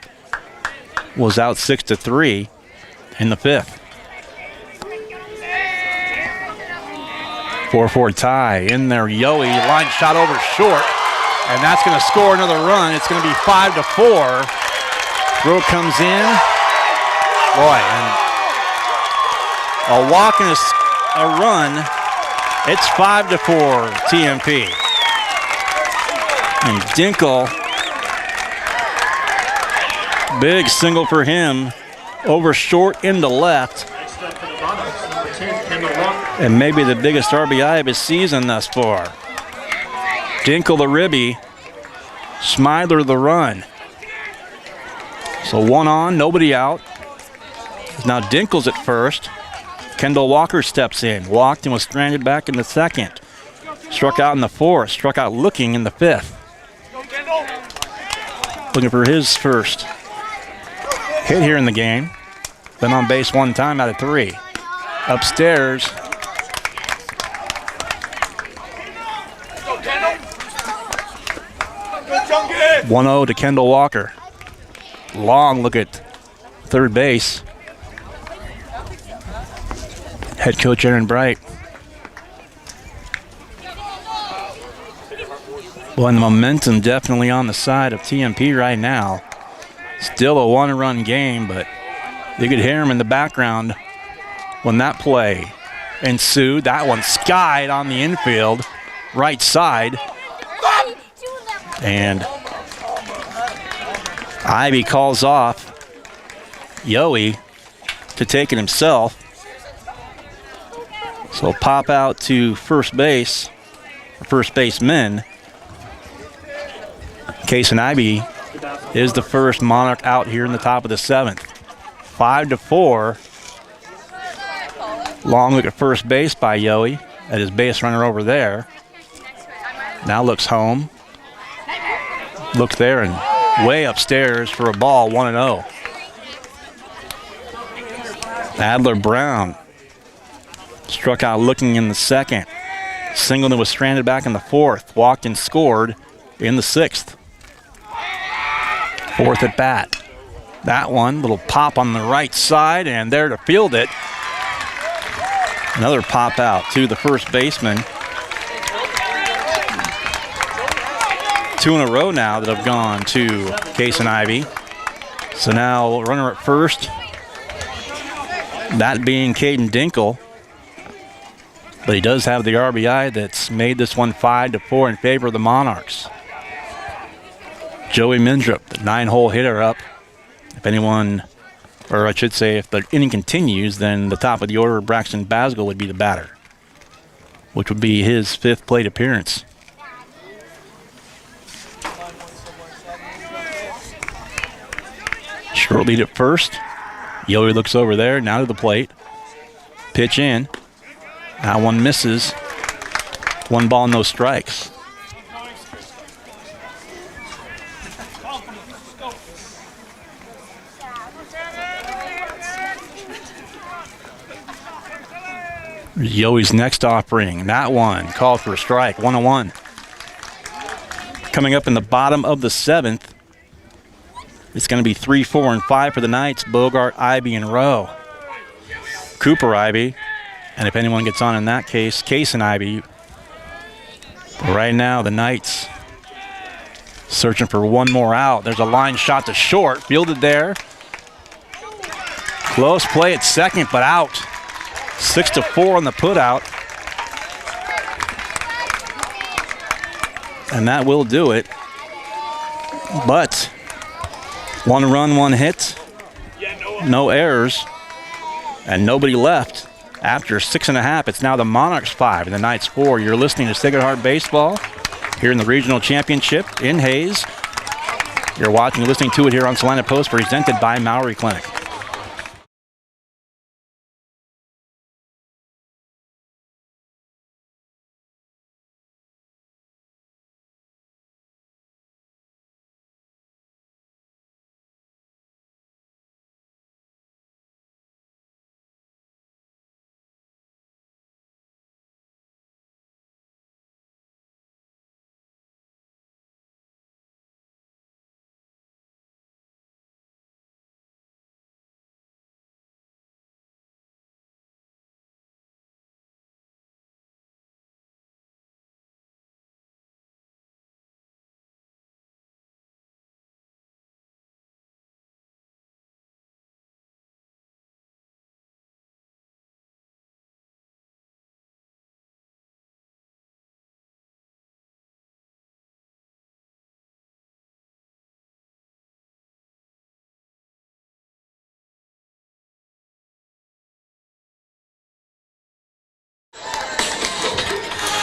was out 6-3 in the 5th. 4-4 tie. In there, Yowie, line shot over short, and that's going to score another run. It's going to be 5-4. Throw comes in. Boy, and a walk and a run. It's 5-4 TMP. And Dinkle, big single for him, over short into left. And maybe the biggest RBI of his season thus far. Dinkle the ribby Smidler the run. So 1 on, nobody out. Now Dinkle's at first. Kendall Walker steps in. Walked and was stranded back in the second. Struck out in the fourth. Struck out looking in the fifth. Looking for his first hit here in the game. Been on base 1 time out of 3. Upstairs. 1-0 to Kendall Walker. Long look at third base. Head coach Aaron Bright. Well, and the momentum definitely on the side of TMP right now. Still a 1-run game, but you could hear him in the background when that play ensued. That one skied on the infield, right side. And Ivy calls off Yowie to take it himself. So pop out to first base, first baseman. Kason Ivy is the first Monarch out here in the top of the 7th. 5-4. Long look at first base by Yowie at his base runner over there. Now looks home. Looks there and way upstairs for a ball, 1-0. Adler Brown struck out looking in the second. Singleton was stranded back in the fourth. Walked and scored in the 6th. Fourth at bat. That one, little pop on the right side, and there to field it. Another pop out to the first baseman. 2 in a row now that have gone to Kason Ivy. So now runner at first, that being Caden Dinkle. But he does have the RBI that's made this one 5-4 in favor of the Monarchs. Joey Mindrup, the 9-hole hitter up. If anyone, or I should say, if the inning continues, then the top of the order, Braxton Basgall would be the batter, which would be his 5th plate appearance. Short lead at first. Yowie looks over there, now to the plate. Pitch in. That one misses. 1 ball, no strikes. Yowie's next offering. That one called for a strike. 1-1. Coming up in the bottom of the 7th. It's going to be 3, 4, and 5 for the Knights. Bogart, Ivy, and Rowe. Cooper Ivy. And if anyone gets on in that case, Kason Ivy. But right now, the Knights searching for 1 more out. There's a line shot to short. Fielded there. Close play at second, but out. 6-4 on the putout. And that will do it. But 1 run, 1 hit. No errors. And nobody left. After 6.5, it's now the Monarchs 5 and the Knights 4. You're listening to Sacred Heart Baseball here in the Regional Championship in Hayes. You're watching and listening to it here on Salina Post, presented by Maury Clinic.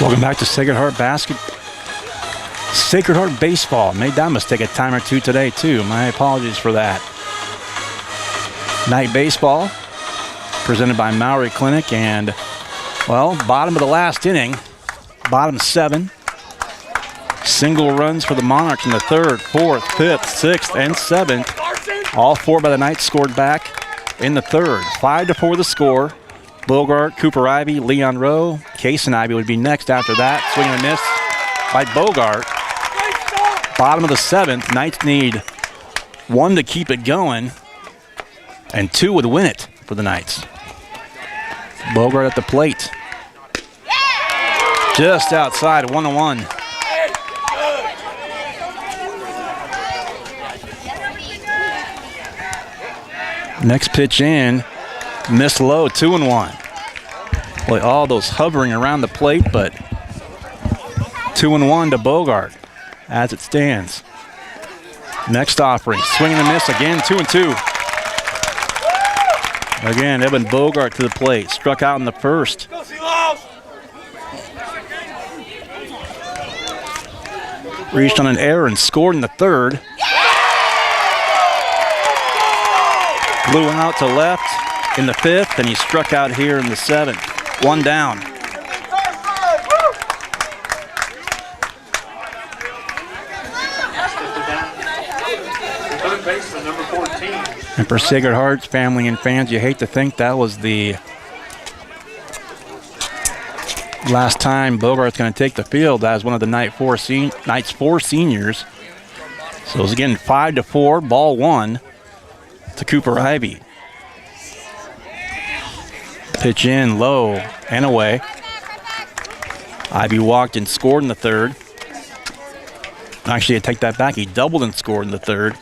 Welcome back to Sacred Heart Sacred Heart Baseball made that mistake a time or two today, too. My apologies for that. Night Baseball, presented by Maury Clinic, and, well, bottom of the last inning, bottom 7. Single runs for the Monarchs in the 3rd, 4th, 5th, 6th, and 7th. All 4 by the Knights scored back in the 3rd. 5-4 the score. Bogart, Cooper Ivy, Leon Rowe, Case and Ivy would be next after that. Swing and a miss by Bogart. Bottom of the 7th, Knights need 1 to keep it going, and 2 would win it for the Knights. Bogart at the plate. Just outside, 1-1. Next pitch in, missed low, 2-1. Boy, all those hovering around the plate, but 2-1 to Bogart as it stands. Next offering, swing and a miss again, 2-2. Again, Evan Bogart to the plate, struck out in the 1st. Reached on an error and scored in the 3rd. Blew out to left in the 5th, and he struck out here in the 7th. 1 down. Third baseman, number 14. And for Sacred Heart's family and fans, you hate to think that was the last time Bogart's going to take the field as one of the Knights 4 seniors. So it was again 5-4, ball 1 to Cooper Ivy. Pitch in, low, and away. Ivy walked and scored in the 3rd. Actually, I take that back. He doubled and scored in the 3rd.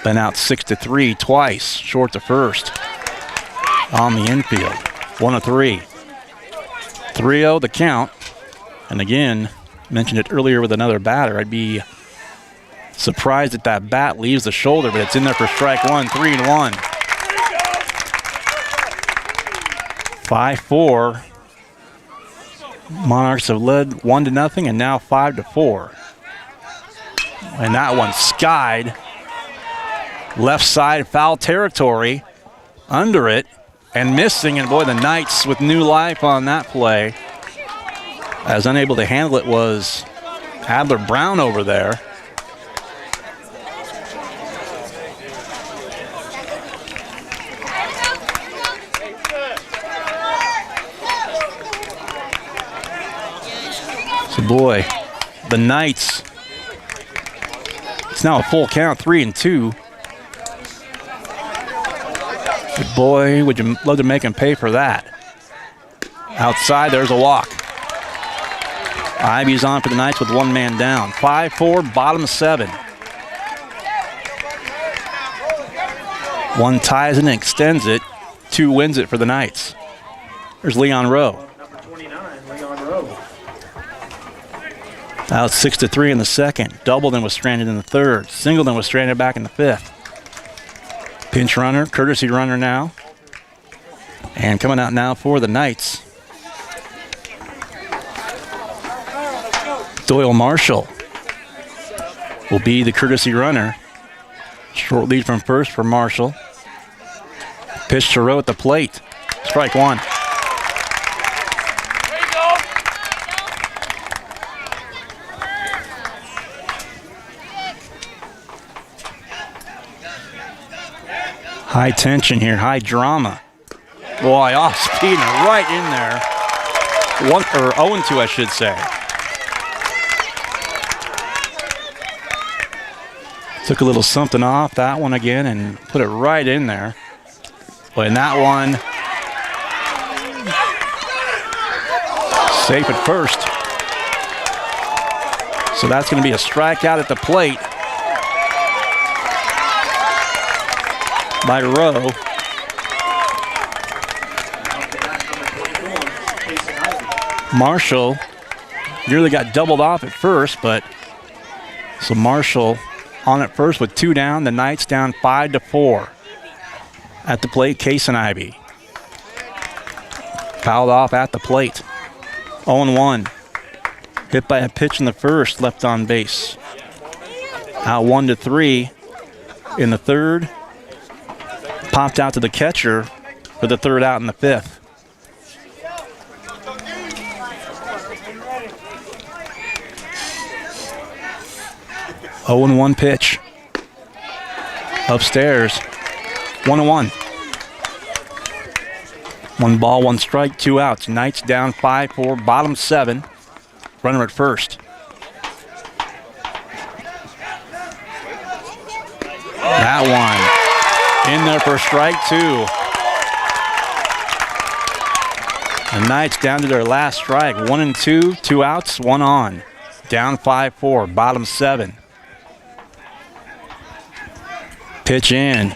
Been out 6-3 twice, short to 1st. On the infield, 1-3. 3-0 the count. And again, mentioned it earlier with another batter. I'd be surprised if that bat leaves the shoulder, but it's in there for strike 1, 3-1. 5-4. Monarchs have led 1-0 and now 5-4. And that one skied. Left side foul territory. Under it and missing. And boy, the Knights with new life on that play. As unable to handle it was Adler Brown over there. So boy, the Knights, it's now a full count, 3-2. But boy, would you love to make him pay for that. Outside, there's a walk. Ivy's on for the Knights with 1 man down. 5-4, bottom 7. 1 ties it and extends it. 2 wins it for the Knights. There's Leon Rowe. Number 29, Leon Rowe. Out 6-3 in the 2nd. Doubleton was stranded in the 3rd. Singleton was stranded back in the 5th. Pinch runner, courtesy runner now. And coming out now for the Knights, Doyle Marshall will be the courtesy runner. Short lead from first for Marshall. Pitch to Rowe at the plate. Strike 1. High tension here, high drama. Boy, off speed and right in there. 0-2, I should say. Took a little something off that one again and put it right in there. But in that one, safe at first. So that's going to be a strikeout at the plate by Rowe. Marshall nearly got doubled off at first, but so Marshall on at first with 2 down. The Knights down 5-4. At the plate, Case and Ivy. Fouled off at the plate. 0-1. Hit by a pitch in the first, left on base. Out 1-3 in the third. Popped out to the catcher for the third out in the fifth. Oh and 1 pitch. Upstairs. 1-1. 1 ball, 1 strike, 2 outs. Knights down 5-4, bottom 7. Runner at first. That one in there for strike 2. The Knights down to their last strike. 1-2, 2 outs, 1 on. Down 5-4, bottom 7. Pitch in.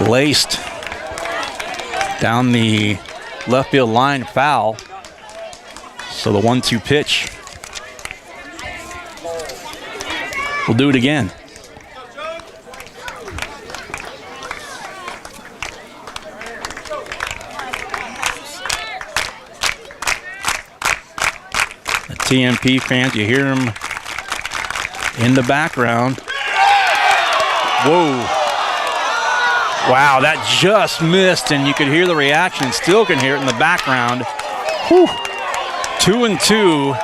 Laced down the left field line, foul. So the 1-2 pitch. We'll do it again. The TMP fans, you hear them in the background. Whoa. Wow, that just missed, and you could hear the reaction. Still can hear it in the background. Whew. 2-2.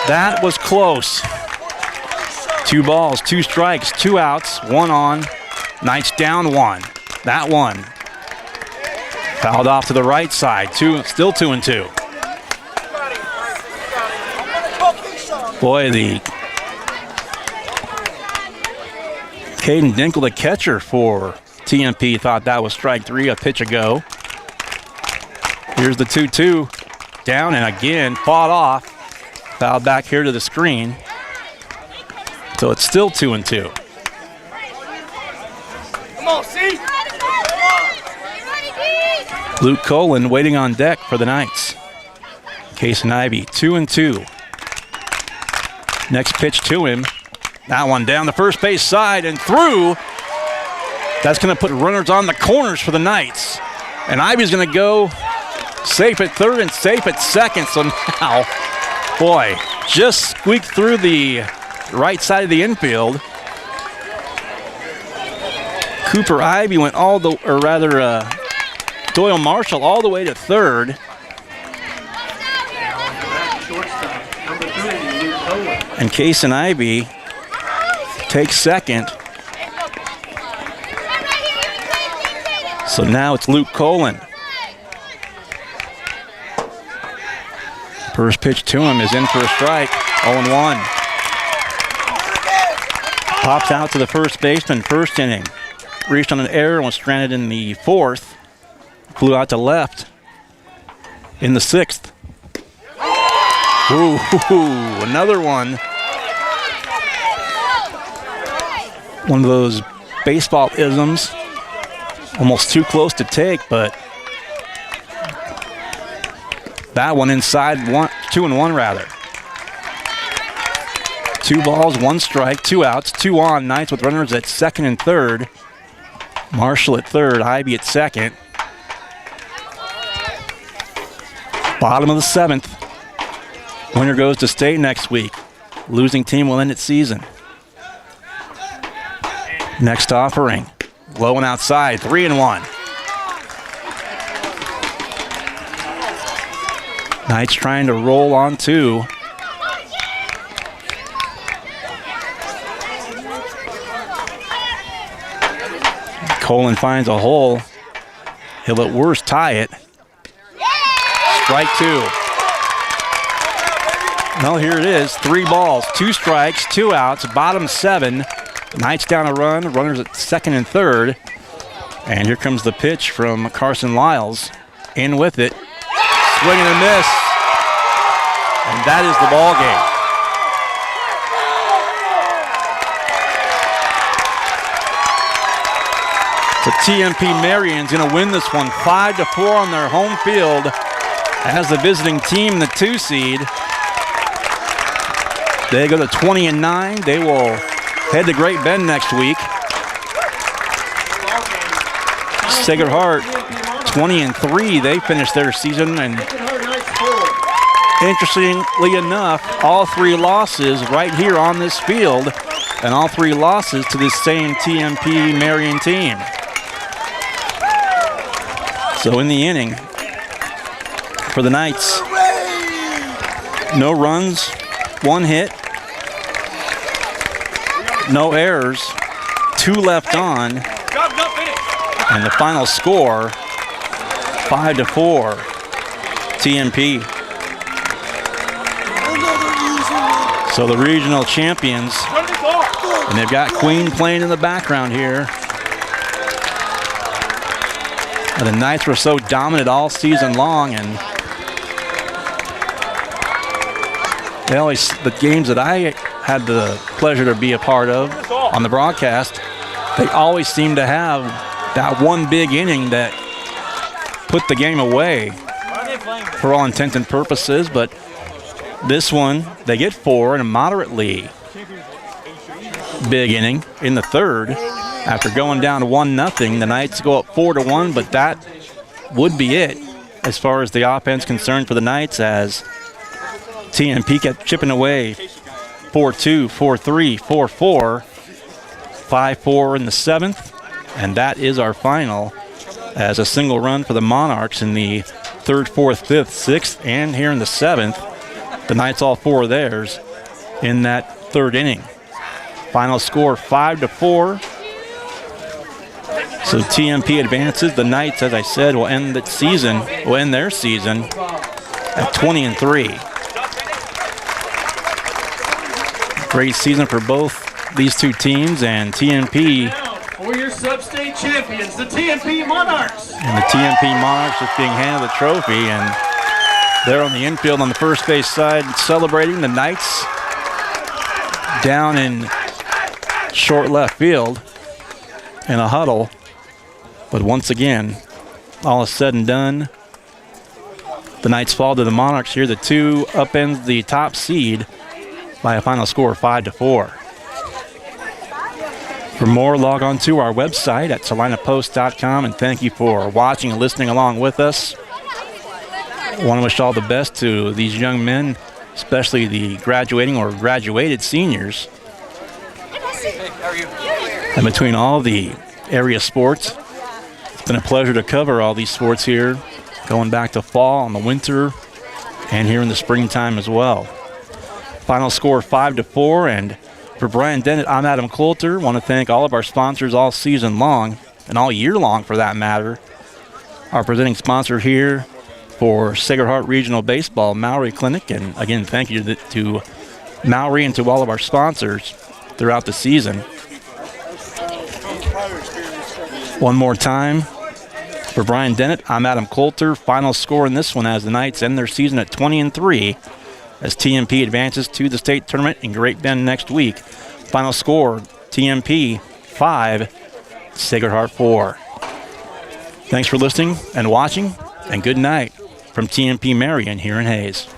That was close. 2 balls, 2 strikes, 2 outs, 1 on. Knights down 1. That one. Fouled off to the right side. Still 2-2. Boy, the Caden Dinkle, the catcher for TMP, thought that was strike 3 a pitch ago. Here's the 2-2. Down and again, fought off. Fouled back here to the screen. So it's still 2-2. Come on, see? Luke Colin waiting on deck for the Knights. Case and Ivy, 2-2. Next pitch to him. That one down the first base side and through. That's going to put runners on the corners for the Knights. And Ivy's going to go safe at third and safe at second. So now, boy, just squeaked through the right side of the infield. Cooper Ivy went Doyle Marshall all the way to third. And Case and Ivy takes second. So now it's Luke Colin. First pitch to him is in for a strike. 0-1. Pops out to the first baseman, first inning. Reached on an error and was stranded in the fourth. Flew out to left in the sixth. Ooh, another one. One of those baseball isms. Almost too close to take, but that one inside 2-1 rather. 2 balls, 1 strike, 2 outs, 2 on. Knights with runners at second and third. Marshall at third, Ivy at second. Bottom of the 7th. Winner goes to state next week. Losing team will end its season. Next offering. Low and outside, 3-1. Knights trying to roll on 2. Colin finds a hole. He'll at worst tie it. Strike 2. Well, here it is. 3 balls, 2 strikes, 2 outs, bottom 7. Knights down a run, runners at second and third. And here comes the pitch from Carson Lyles. In with it. Swing and a miss. And that is the ball game. So TMP Marion's going to win this one 5-4 on their home field as the visiting team, the 2 seed. They go to 20-9. They will head to Great Bend next week. Sacred Heart, 20-3. They finished their season and Interestingly enough, all 3 losses right here on this field, and all 3 losses to this same TMP Marion team. So in the inning for the Knights, no runs, 1 hit, no errors, 2 left on, and the final score, 5-4, TMP. So the regional champions, and they've got Queen playing in the background here. And the Knights were so dominant all season long, and they always, the games that I had the pleasure to be a part of on the broadcast, they always seem to have that one big inning that put the game away for all intents and purposes. But this one, they get 4 in a moderately big inning in the third. After going down 1-0, the Knights go up 4-1, but that would be it as far as the offense concerned for the Knights, as TMP kept chipping away 4-2, 4-3, 4-4, 5-4 in the 7th, and that is our final, as a single run for the Monarchs in the 3rd, 4th, 5th, 6th, and here in the 7th. The Knights all 4 of theirs in that 3rd inning. Final score 5-4. So TMP advances. The Knights, as I said, will end their season at 20-3. Great season for both these 2 teams, and TMP. For your sub-state champions, the TMP Monarchs. And the TMP Monarchs just being handed the trophy, and they're on the infield on the first base side celebrating. The Knights down in short left field in a huddle. But once again, all is said and done. The Knights fall to the Monarchs here. The 2 upends the top seed by a final score of 5-4. For more, log on to our website at salinapost.com, and thank you for watching and listening along with us. I want to wish all the best to these young men, especially the graduating or graduated seniors. And between all the area sports, it's been a pleasure to cover all these sports here, going back to fall and the winter, and here in the springtime as well. Final score 5-4, and for Brian Dennett, I'm Adam Coulter. Want to thank all of our sponsors all season long, and all year long for that matter. Our presenting sponsor here for Sacred Heart Regional Baseball, Mowry Clinic, and again, thank you to Mowry and to all of our sponsors throughout the season. One more time, for Brian Dennett, I'm Adam Coulter. Final score in this one as the Knights end their season at 20-3 as TMP advances to the state tournament in Great Bend next week. Final score, TMP 5, Sacred Heart 4. Thanks for listening and watching, and good night from TMP Marion here in Hayes.